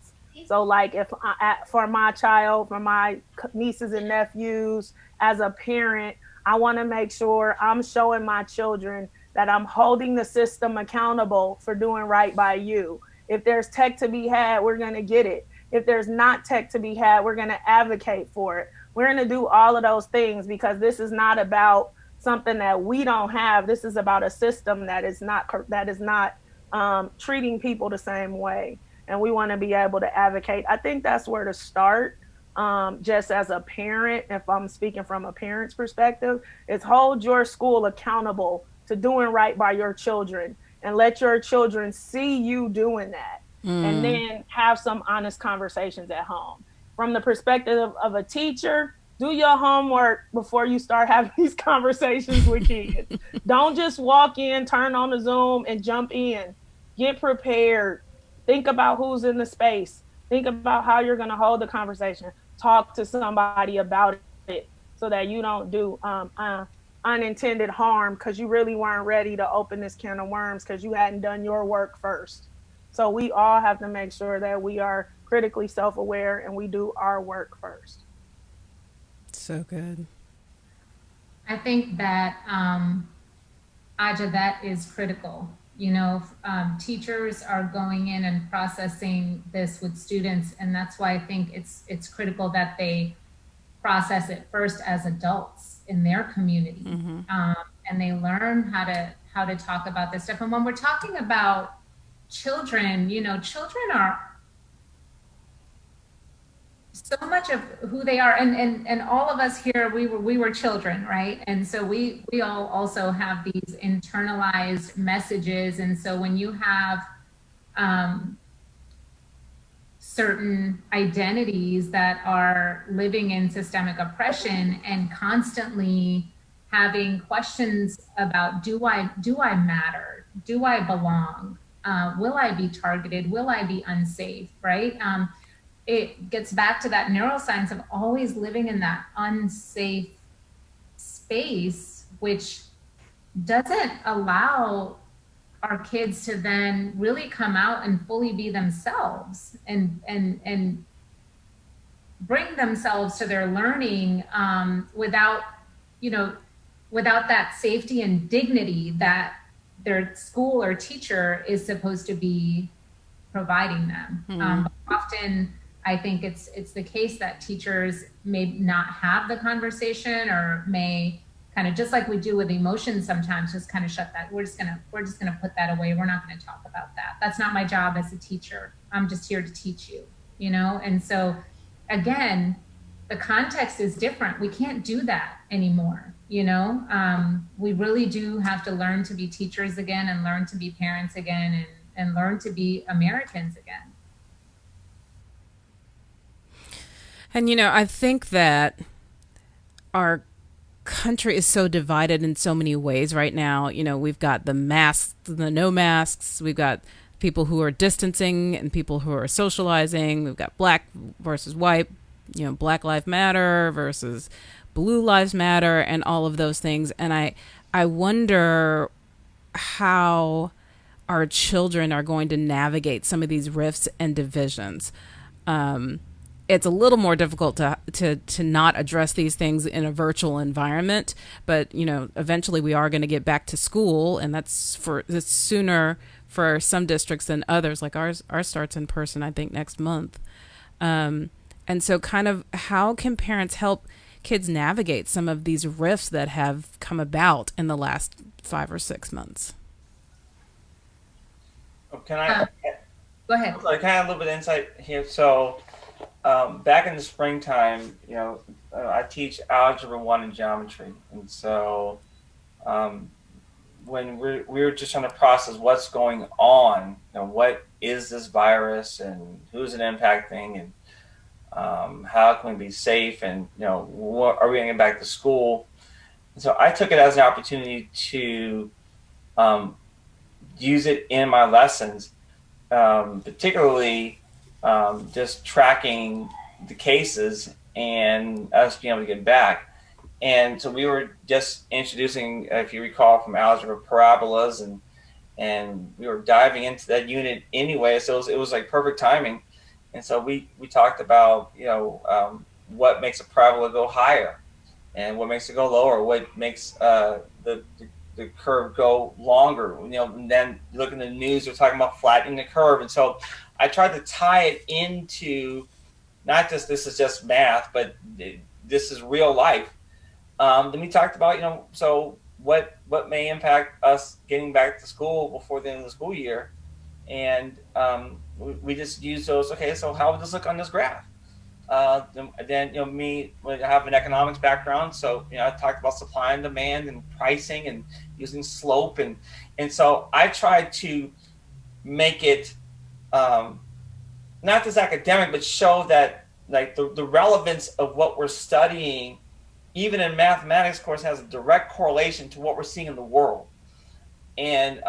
So like for my child, for my nieces and nephews, as a parent, I want to make sure I'm showing my children that I'm holding the system accountable for doing right by you. If there's tech to be had, we're going to get it. If there's not tech to be had, we're going to advocate for it. We're going to do all of those things, because this is not about something that we don't have. This is about a system that is not treating people the same way. And we want to be able to advocate. I think that's where to start. Just as a parent, if I'm speaking from a parent's perspective, is hold your school accountable to doing right by your children, and let your children see you doing that. And then have some honest conversations at home. From the perspective of a teacher, do your homework before you start having these conversations with kids. Don't just walk in, turn on the Zoom, and jump in. Get prepared. Think about who's in the space. Think about how you're going to hold the conversation. Talk to somebody about it so that you don't do unintended harm because you really weren't ready to open this can of worms because you hadn't done your work first. So we all have to make sure that we are critically self-aware and we do our work first. So good. I think that, Aja, that is critical. Teachers are going in and processing this with students, and that's why I think it's critical that they process it first as adults in their community, and they learn how to talk about this stuff. And when we're talking about children, children are so much of who they are, and all of us here, we were children, right? And so we all also have these internalized messages. And so when you have certain identities that are living in systemic oppression and constantly having questions about, do I matter? Do I belong? Will I be targeted? Will I be unsafe, right? It gets back to that neuroscience of always living in that unsafe space, which doesn't allow our kids to then really come out and fully be themselves and bring themselves to their learning without, you know, without that safety and dignity that their school or teacher is supposed to be providing them. Often, I think it's the case that teachers may not have the conversation, or may kind of, just like we do with emotions sometimes, just kind of shut that. We're just gonna put that away. We're not gonna talk about that. That's not my job as a teacher. I'm just here to teach you, you know? And so again, the context is different. We can't do that anymore, you know? We really do have to learn to be teachers again, and learn to be parents again, and learn to be Americans again. And, you know, I think that our country is so divided in so many ways right now. You know, we've got the masks, the no masks, we've got people who are distancing and people who are socializing. We've got black versus white, you know, Black Lives Matter versus Blue Lives Matter, and all of those things. And I wonder how our children are going to navigate some of these rifts and divisions. It's a little more difficult to not address these things in a virtual environment, but you know, eventually we are going to get back to school, and that's sooner for some districts than others. Like ours starts in person, I think, next month. And so kind of how can parents help kids navigate some of these rifts that have come about in the last 5 or 6 months? Can I go ahead? So I kind of a little bit of insight here. So back in the springtime, you know, I teach algebra 1 and geometry, and so when we were just trying to process what's going on, you know, what is this virus and who's it impacting, and how can we be safe, and you know, what are we going to get back to school? And so I took it as an opportunity to use it in my lessons, particularly just tracking the cases and us being able to get back. And so we were just introducing, if you recall, from algebra, parabolas, and we were diving into that unit anyway. So it was like perfect timing. And so we talked about, you know, what makes a parabola go higher and what makes it go lower, what makes the curve go longer. You know, and then you look in the news, they're talking about flattening the curve. And so I tried to tie it into not just this is just math, but this is real life. Then we talked about, you know, so what may impact us getting back to school before the end of the school year. And we just use those. Okay, so how would this look on this graph? Then, you know, me, I have an economics background, so you know, I talked about supply and demand and pricing and using slope, and so I tried to make it not just academic, but show that like the relevance of what we're studying, even in mathematics course, has a direct correlation to what we're seeing in the world. And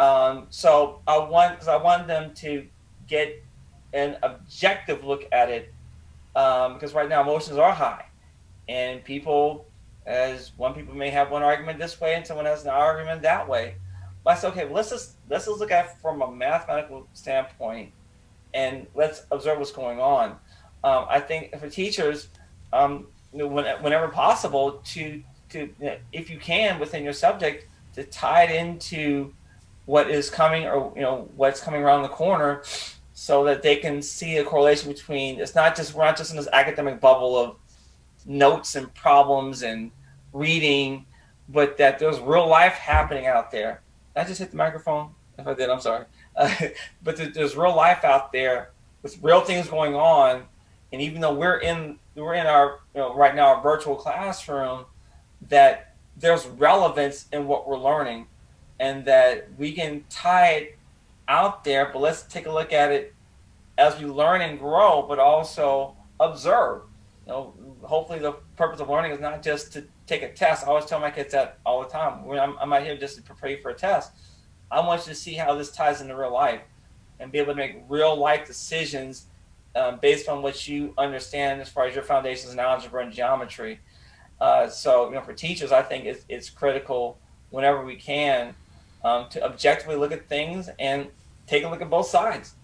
so I wanted them to get an objective look at it, because right now emotions are high, and people may have one argument this way and someone has an argument that way. But I said, okay, let's just look at it from a mathematical standpoint, and let's observe what's going on. I think for teachers, you know, whenever possible, to you know, if you can within your subject, to tie it into what is coming, or you know, what's coming around the corner, so that they can see a correlation between, we're not just in this academic bubble of notes and problems and reading, but that there's real life happening out there. Did I just hit the microphone? If I did, I'm sorry. But there's real life out there with real things going on, and even though we're in our, you know, right now, our virtual classroom, that there's relevance in what we're learning, and that we can tie it out there. But let's take a look at it as we learn and grow, but also observe. You know, hopefully the purpose of learning is not just to take a test. I always tell my kids that all the time. I'm not here just to prepare you for a test. I want you to see how this ties into real life and be able to make real life decisions based on what you understand as far as your foundations in algebra and geometry. So, you know, for teachers, I think it's critical whenever we can to objectively look at things and take a look at both sides,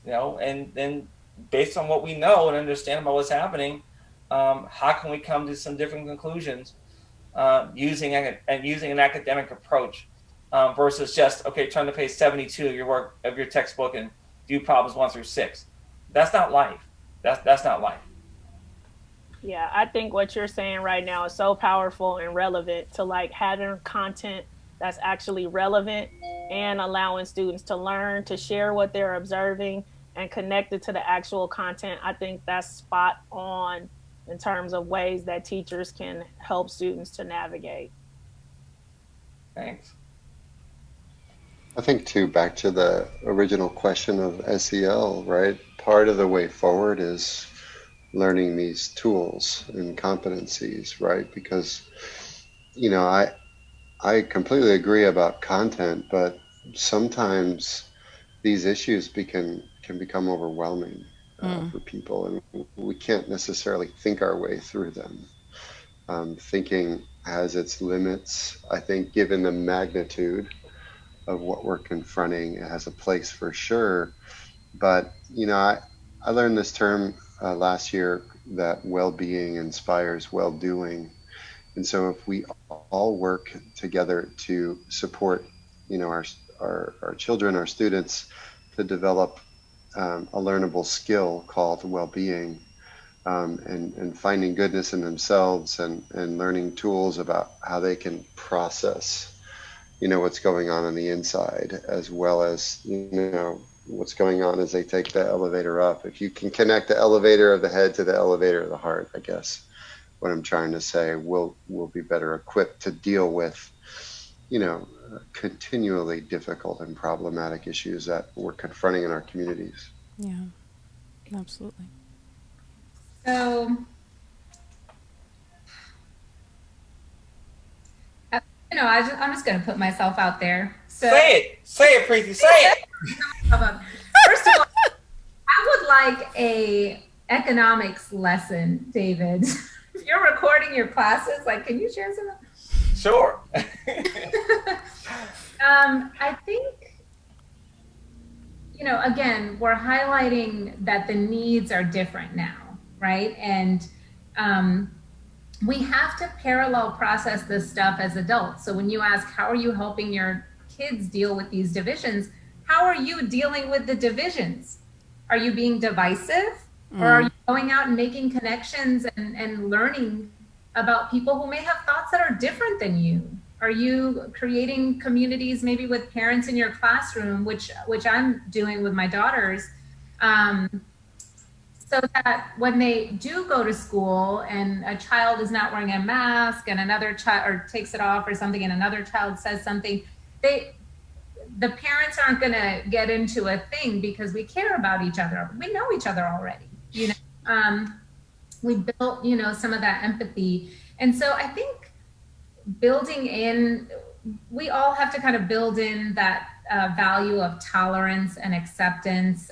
you know, and then based on what we know and understand about what's happening, how can we come to some different conclusions using an academic approach versus just, okay, turn to page 72 of your textbook and do problems 1 through 6. That's not life. That's not life. Yeah, I think what you're saying right now is so powerful and relevant to like having content that's actually relevant and allowing students to learn, to share what they're observing and connect it to the actual content. I think that's spot on in terms of ways that teachers can help students to navigate. Thanks. I think too, back to the original question of SEL, right? Part of the way forward is learning these tools and competencies, right? Because, you know, I completely agree about content, but sometimes these issues can become overwhelming for people, and we can't necessarily think our way through them. Thinking has its limits. I think given the magnitude of what we're confronting, it has a place for sure. But, you know, I learned this term last year, that well-being inspires well-doing. And so if we all work together to support, you know, our children, our students, to develop a learnable skill called well-being, and finding goodness in themselves, and learning tools about how they can process, you know, what's going on the inside, as well as, you know, what's going on as they take the elevator up. If you can connect the elevator of the head to the elevator of the heart, I guess what I'm trying to say, we'll be better equipped to deal with, you know, continually difficult and problematic issues that we're confronting in our communities. Yeah, absolutely. So, you know, I'm just going to put myself out there. So, say it, Preeti, say it. First of all, I would like a economics lesson, David. If you're recording your classes, like, can you share some? Sure. I think, you know, again, we're highlighting that the needs are different now, right? And we have to parallel process this stuff as adults. So when you ask, how are you helping your kids deal with these divisions? How are you dealing with the divisions? Are you being divisive? Or are you going out and making connections and learning about people who may have thoughts that are different than you? Are you creating communities maybe with parents in your classroom, which I'm doing with my daughters, so that when they do go to school and a child is not wearing a mask and another child or takes it off or something and another child says something, the parents aren't going to get into a thing because we care about each other. We know each other already, you know. We built, you know, some of that empathy. And so I think building in, we all have to kind of build in that value of tolerance and acceptance.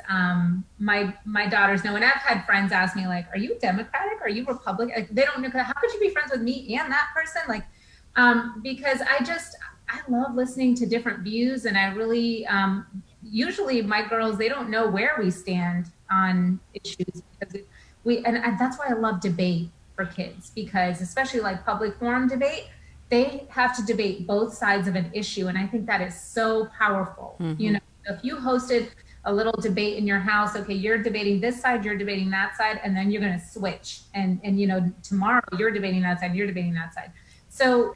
My daughters know, and I've had friends ask me, like, are you Democratic? Are you Republican? Like, they don't know, how could you be friends with me and that person? Like, because I love listening to different views, and I really, usually my girls, they don't know where we stand on issues, because and that's why I love debate for kids, because especially like public forum debate, they have to debate both sides of an issue. And I think that is so powerful. You know, if you hosted a little debate in your house, okay, you're debating this side, you're debating that side, and then you're going to switch. And, you know, tomorrow you're debating that side, you're debating that side. So,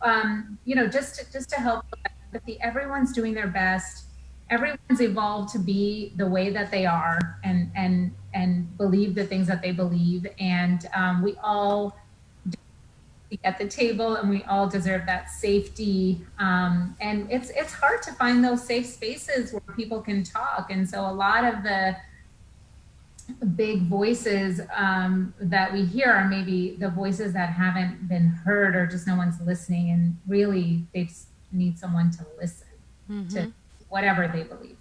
you know, just to help with empathy, everyone's doing their best. Everyone's evolved to be the way that they are and believe the things that they believe. And we all at the table, and we all deserve that safety. And it's hard to find those safe spaces where people can talk. And so a lot of the big voices that we hear are maybe the voices that haven't been heard, or just no one's listening. And really, they just need someone to listen to whatever they believe.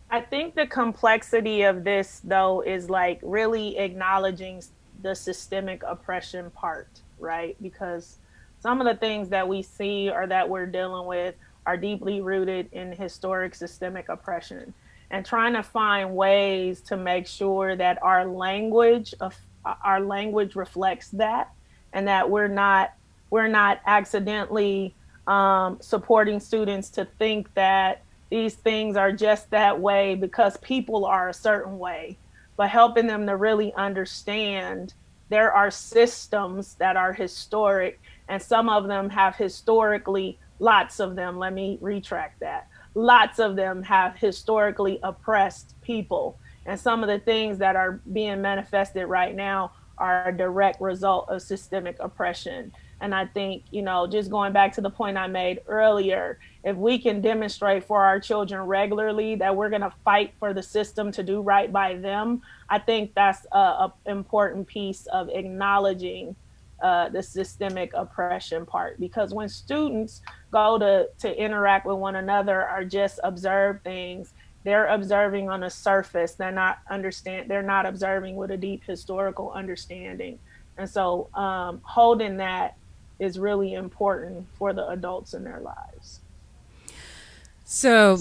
I think the complexity of this, though, is like really acknowledging the systemic oppression part, right? Because some of the things that we see or that we're dealing with are deeply rooted in historic systemic oppression. and trying to find ways to make sure that our language reflects that, and that we're not accidentally supporting students to think that these things are just that way because people are a certain way, but helping them to really understand there are systems that are historic, and some of them have historically, lots of them, let me retract that, lots of them have historically oppressed people. And some of the things that are being manifested right now are a direct result of systemic oppression. And I think, just going back to the point I made earlier, if we can demonstrate for our children regularly that we're going to fight for the system to do right by them, I think that's an important piece of acknowledging the systemic oppression part. Because when students go to interact with one another or just observe things, they're observing on a surface. They're not observing with a deep historical understanding. And so holding that is really important for the adults in their lives. So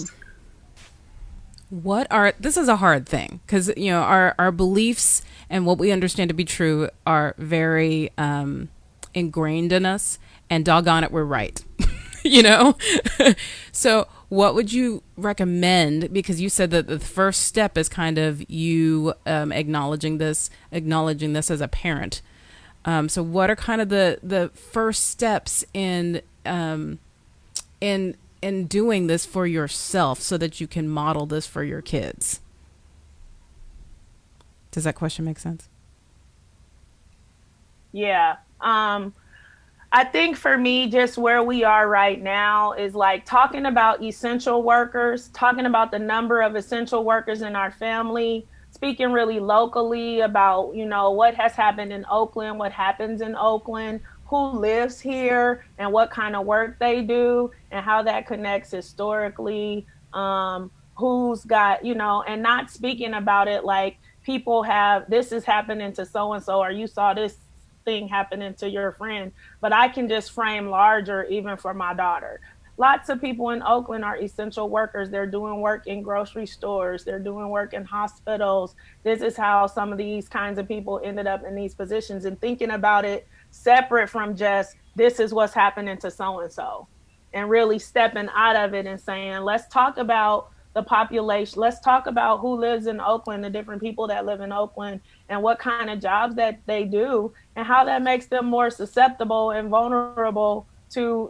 this is a hard thing, because our beliefs and what we understand to be true are very ingrained in us, and doggone it, we're right. So what would you recommend? Because you said that the first step is kind of you acknowledging this as a parent. So what are kind of the first steps in doing this for yourself so that you can model this for your kids? Does that question make sense? Yeah. I think for me, just where we are right now is like talking about essential workers, talking about the number of essential workers in our family, speaking really locally about, what has happened in Oakland, what happens in Oakland, who lives here and what kind of work they do and how that connects historically, who's got, and not speaking about it like people have, this is happening to so-and-so, or you saw this thing happening to your friend, but I can just frame larger even for my daughter. Lots of people in Oakland are essential workers. They're doing work in grocery stores. They're doing work in hospitals. This is how some of these kinds of people ended up in these positions, and thinking about it separate from just this is what's happening to so-and-so, and really stepping out of it and saying, let's talk about the population. Let's talk about who lives in Oakland, the different people that live in Oakland, and what kind of jobs that they do, and how that makes them more susceptible and vulnerable to,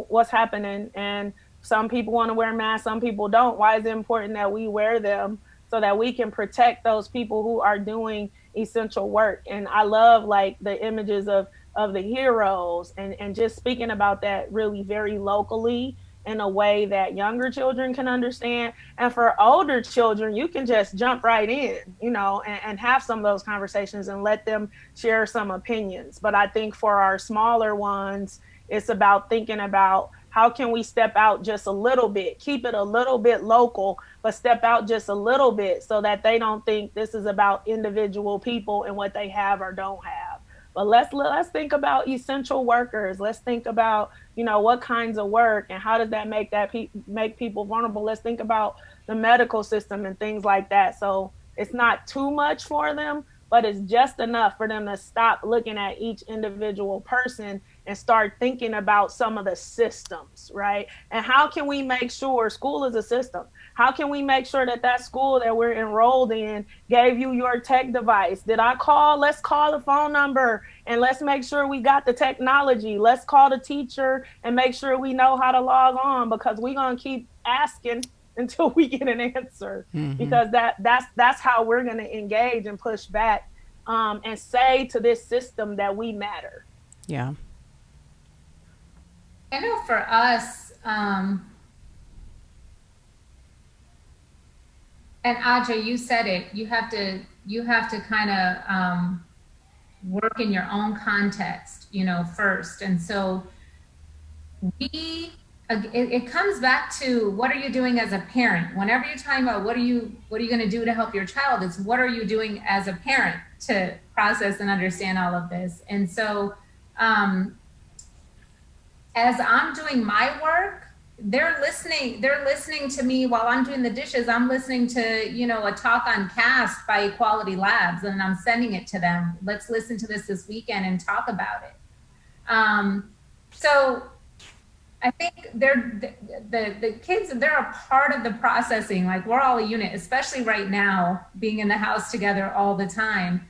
what's happening. And some people want to wear masks, some people don't. Why is it important that we wear them so that we can protect those people who are doing essential work? And I love like the images of the heroes and just speaking about that really very locally in a way that younger children can understand. And for older children, you can just jump right in, and have some of those conversations and let them share some opinions. But I think for our smaller ones, it's about thinking about how can we step out just a little bit, keep it a little bit local, but step out just a little bit so that they don't think this is about individual people and what they have or don't have. But let's think about essential workers. Let's think about, what kinds of work and how does that make people vulnerable. Let's think about the medical system and things like that. So it's not too much for them, but it's just enough for them to stop looking at each individual person and start thinking about some of the systems, right? And how can we make sure school is a system? How can we make sure that school that we're enrolled in gave you your tech device? Did I call? Let's call the phone number and let's make sure we got the technology. Let's call the teacher and make sure we know how to log on, because we're going to keep asking until we get an answer, because that's how we're going to engage and push back and say to this system that we matter. Yeah. I know for us, and Aja, you said it, you have to kind of work in your own context, first. And so it comes back to what are you doing as a parent? Whenever you're talking about what are you going to do to help your child, it's what are you doing as a parent to process and understand all of this. And so as I'm doing my work, they're listening to me while I'm doing the dishes. I'm listening to, you know, a talk on caste by Equality Labs, and I'm sending it to them. Let's listen to this weekend and talk about it. So I think the kids, they're a part of the processing. Like, we're all a unit, especially right now, being in the house together all the time.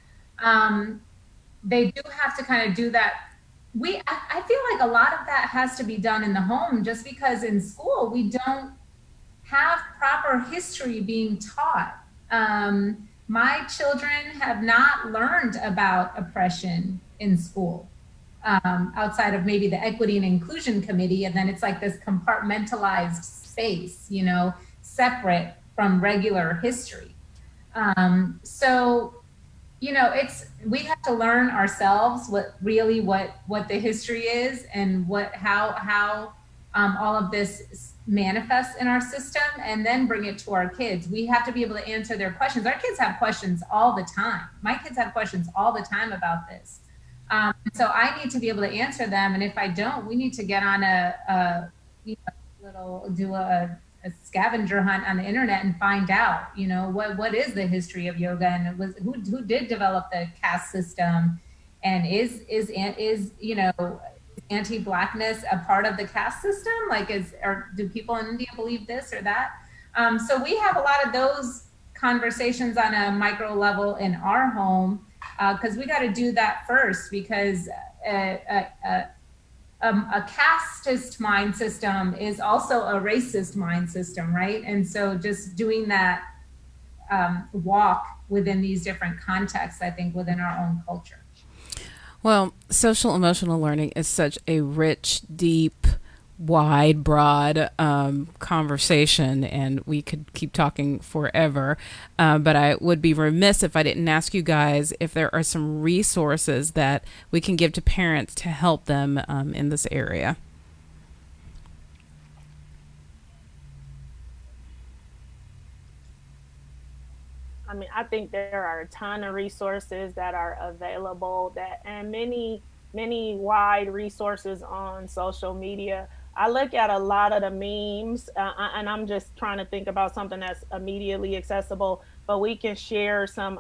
They do have to kind of do that. I feel like a lot of that has to be done in the home, just because in school we don't have proper history being taught. My children have not learned about oppression in school, outside of maybe the Equity and Inclusion Committee, and then it's like this compartmentalized space, you know, separate from regular history. So, you know, we have to learn ourselves what the history is, and how all of this manifests in our system, and then bring it to our kids. We have to be able to answer their questions. Our kids have questions all the time. My kids have questions all the time about this. So I need to be able to answer them, and if I don't, we need to get on a scavenger hunt on the internet and find out, you know, what is the history of yoga, and who did develop the caste system, and is you know, anti-blackness a part of the caste system? Like, do people in India believe this or that? So we have a lot of those conversations on a micro level in our home, because we got to do that first, because a casteist mind system is also a racist mind system, right? And so just doing that walk within these different contexts, I think, within our own culture. Well, social emotional learning is such a rich, deep, wide, broad conversation, and we could keep talking forever. But I would be remiss if I didn't ask you guys if there are some resources that we can give to parents to help them in this area. I mean, I think there are a ton of resources that are available, and many wide resources on social media. I look at a lot of the memes, and I'm just trying to think about something that's immediately accessible, but we can share some,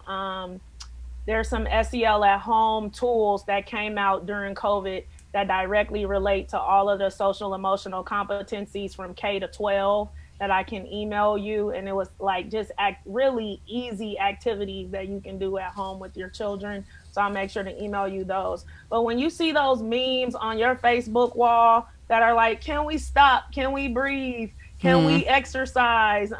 there's some SEL at home tools that came out during COVID that directly relate to all of the social emotional competencies from K to 12 that I can email you. And it was like just really easy activities that you can do at home with your children. So I'll make sure to email you those. But when you see those memes on your Facebook wall that are like, can we stop? Can we breathe? Can we exercise?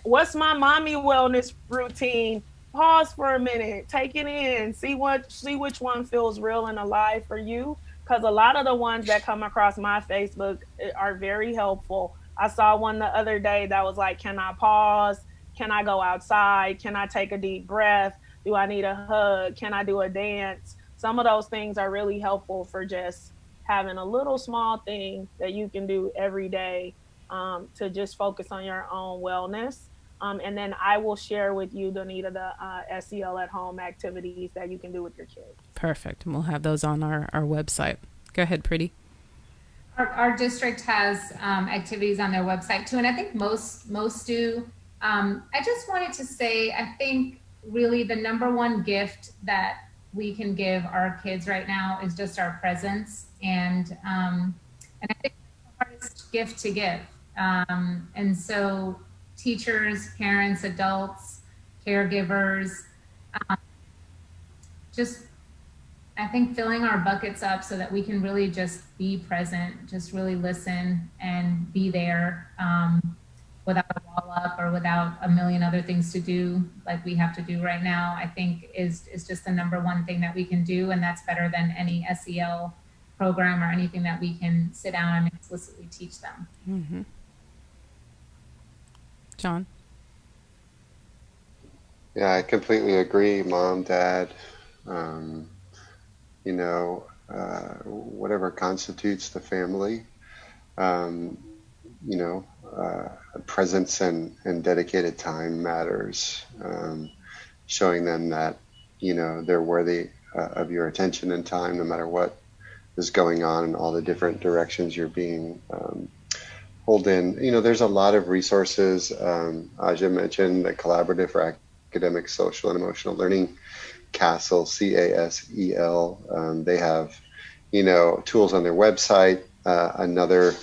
What's my mommy wellness routine? Pause for a minute, take it in, see which one feels real and alive for you. Because a lot of the ones that come across my Facebook are very helpful. I saw one the other day that was like, can I pause? Can I go outside? Can I take a deep breath? Do I need a hug? Can I do a dance? Some of those things are really helpful for just having a little small thing that you can do every day to just focus on your own wellness. And then I will share with you, Donita, the SEL at home activities that you can do with your kids. Perfect. And we'll have those on our website. Go ahead, Pretty. Our district has activities on their website too, and I think most do. I just wanted to say, I think really the number one gift that we can give our kids right now is just our presence, and I think it's the hardest gift to give. And so teachers, parents, adults, caregivers, just I think filling our buckets up so that we can really just be present, just really listen and be there, without a wall up or without a million other things to do like we have to do right now, I think is just the number one thing that we can do. And that's better than any SEL program or anything that we can sit down and explicitly teach them. Mm-hmm. John? Yeah, I completely agree, Mom, Dad. Whatever constitutes the family, presence and dedicated time matters. Showing them that, they're worthy of your attention and time, no matter what is going on and all the different directions you're being hold in. There's a lot of resources. Aja mentioned the Collaborative for Academic, Social, and Emotional Learning, CASEL, CASEL. They have, tools on their website. Another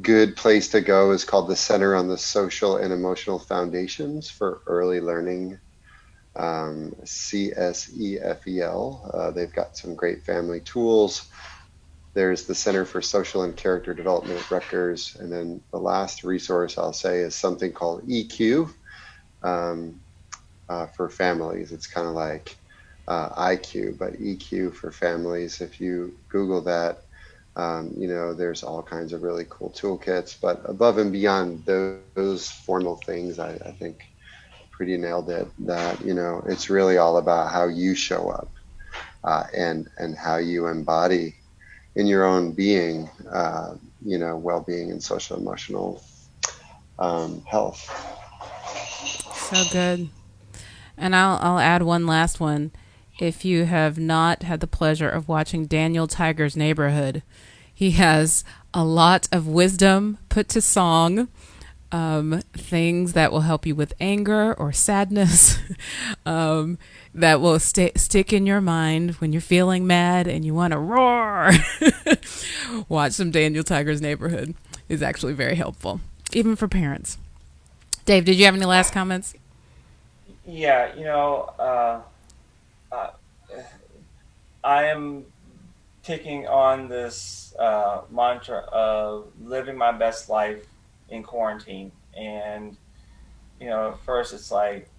good place to go is called the Center on the Social and Emotional Foundations for Early Learning, CSEFEL. They've got some great family tools. There's the Center for Social and Character Development at Rutgers. And then the last resource I'll say is something called EQ for families. It's kind of like IQ, but EQ for families. If you Google that, there's all kinds of really cool toolkits. But above and beyond those formal things, I think pretty nailed it. That it's really all about how you show up and how you embody in your own being, well-being and social emotional health. So good. And I'll add one last one. If you have not had the pleasure of watching Daniel Tiger's Neighborhood, he has a lot of wisdom put to song, things that will help you with anger or sadness, that will stick in your mind when you're feeling mad and you want to roar. Watch some Daniel Tiger's Neighborhood. Is actually very helpful, even for parents. Dave, did you have any last comments? Yeah, I am taking on this mantra of living my best life in quarantine. And, at first it's like,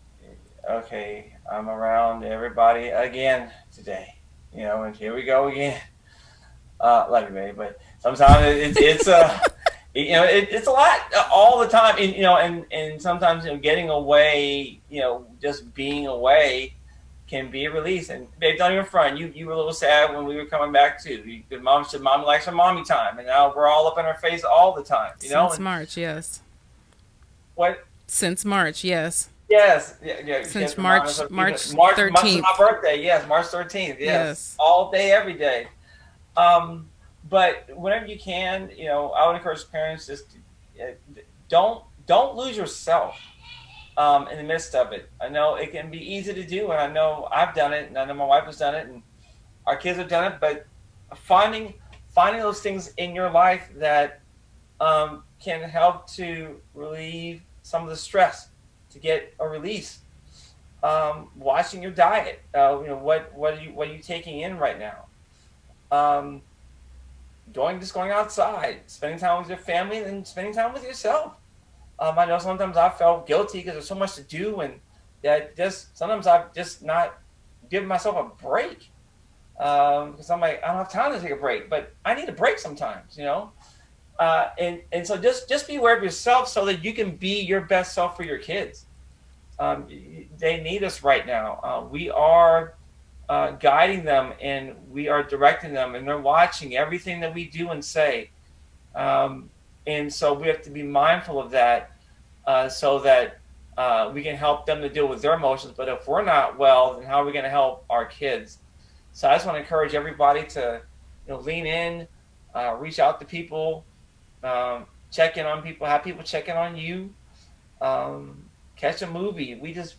okay, I'm around everybody again today, and here we go again. Love you, baby, but sometimes it's it's a lot all the time, and sometimes getting away, just being away can be a release. And babe, don't even front. You were a little sad when we were coming back too. Your mom said, "Mommy likes her mommy time," and now we're all up in her face all the time. Since March, yes. What? Since March, yes. Yes, yeah. Since March 13th. March is my birthday. Yes, March 13th. Yes, all day, every day. But whenever you can, I would encourage parents just don't lose yourself in the midst of it. I know it can be easy to do, and I know I've done it, and I know my wife has done it, and our kids have done it. But finding those things in your life that can help to relieve some of the stress, to get a release. Watching your diet, what are you taking in right now? Going outside, spending time with your family, and spending time with yourself. I know sometimes I felt guilty because there's so much to do, and that sometimes I've just not given myself a break because I'm like, I don't have time to take a break, but I need a break sometimes, and so just be aware of yourself so that you can be your best self for your kids. They need us right now. We are guiding them, and we are directing them, and they're watching everything that we do and say. And so we have to be mindful of that so that we can help them to deal with their emotions. But if we're not well, then how are we going to help our kids? So I just want to encourage everybody to lean in, reach out to people, check in on people, have people check in on you, catch a movie. We just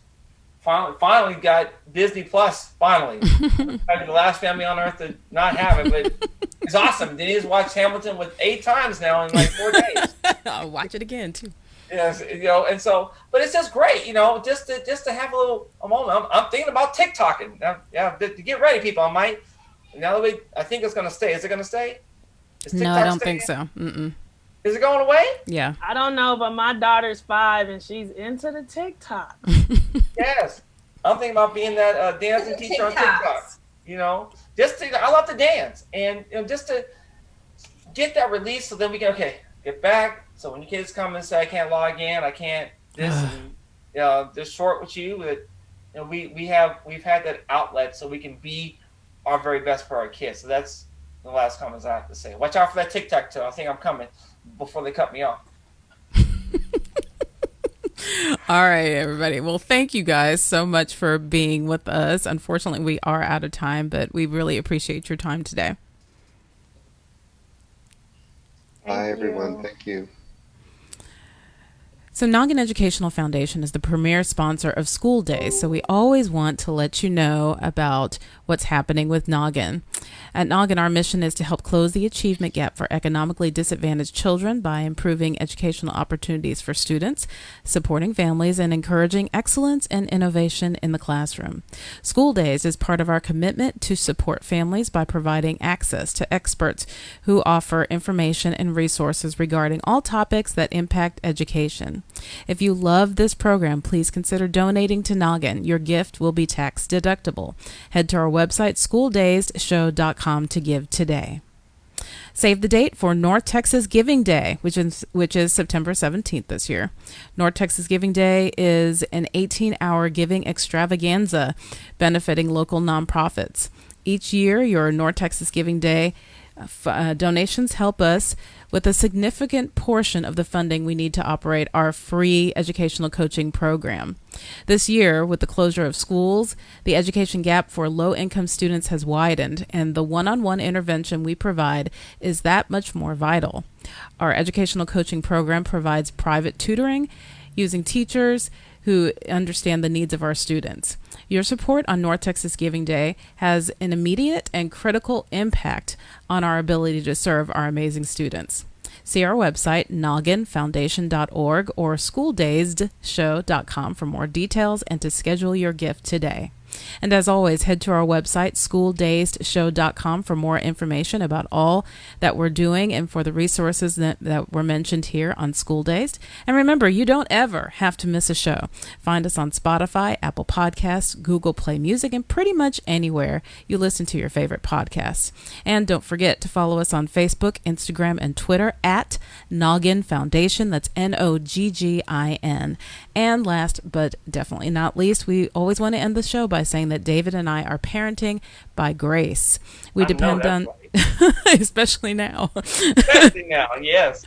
finally got Disney Plus, finally. Probably the last family on earth to not have it, but it's awesome. Denise watched Hamilton 8 times now in 4 days. I'll watch it again too. Yes, and so, but it's just great, just to have a moment. I'm thinking about TikToking. Yeah, to get ready, people. I might. Now that I think it's gonna stay. Is it gonna stay? No, I don't think so. Mm-mm. Is it going away? Yeah. I don't know, but my daughter's 5 and she's into the TikTok. Yes. I'm thinking about being that dancing teacher on TikTok. I love to dance, and just to get that release, so then we can get back. So when your kids come and say, I can't log in, I can't this, and they're short with you. That we've had that outlet, so we can be our very best for our kids. So that's the last comments I have to say. Watch out for that TikTok too. I think I'm coming before they cut me off. All right, everybody. Well, thank you guys so much for being with us. Unfortunately, we are out of time, but we really appreciate your time today. Bye, everyone. Thank you. So Noggin Educational Foundation is the premier sponsor of School Days, so we always want to let you know about what's happening with Noggin. At Noggin, our mission is to help close the achievement gap for economically disadvantaged children by improving educational opportunities for students, supporting families, and encouraging excellence and innovation in the classroom. School Days is part of our commitment to support families by providing access to experts who offer information and resources regarding all topics that impact education. If you love this program, please consider donating to Noggin. Your gift will be tax deductible. Head to our website, schooldaysshow.com, to give today. Save the date for North Texas Giving Day, which is September 17th this year. North Texas Giving Day is an 18-hour giving extravaganza benefiting local nonprofits. Each year, your North Texas Giving Day donations help us with a significant portion of the funding we need to operate our free educational coaching program. This year, with the closure of schools, the education gap for low-income students has widened, and the one-on-one intervention we provide is that much more vital. Our educational coaching program provides private tutoring using teachers who understand the needs of our students. Your support on North Texas Giving Day has an immediate and critical impact on our ability to serve our amazing students. See our website, nogginfoundation.org, or schooldaysshow.com for more details and to schedule your gift today. And as always, head to our website, schooldaysshow.com, for more information about all that we're doing and for the resources that were mentioned here on School Days. And remember, you don't ever have to miss a show. Find us on Spotify, Apple Podcasts, Google Play Music, and pretty much anywhere you listen to your favorite podcasts. And don't forget to follow us on Facebook, Instagram, and Twitter at Noggin Foundation. That's Noggin. And last but definitely not least, we always want to end the show by saying that David and I are parenting by grace. We depend on, especially now. Especially now, yes.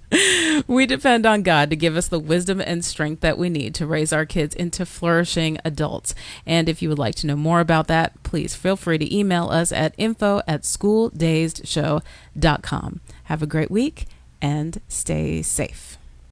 We depend on God to give us the wisdom and strength that we need to raise our kids into flourishing adults. And if you would like to know more about that, please feel free to email us at info@schooldaysshow.com. Have a great week and stay safe.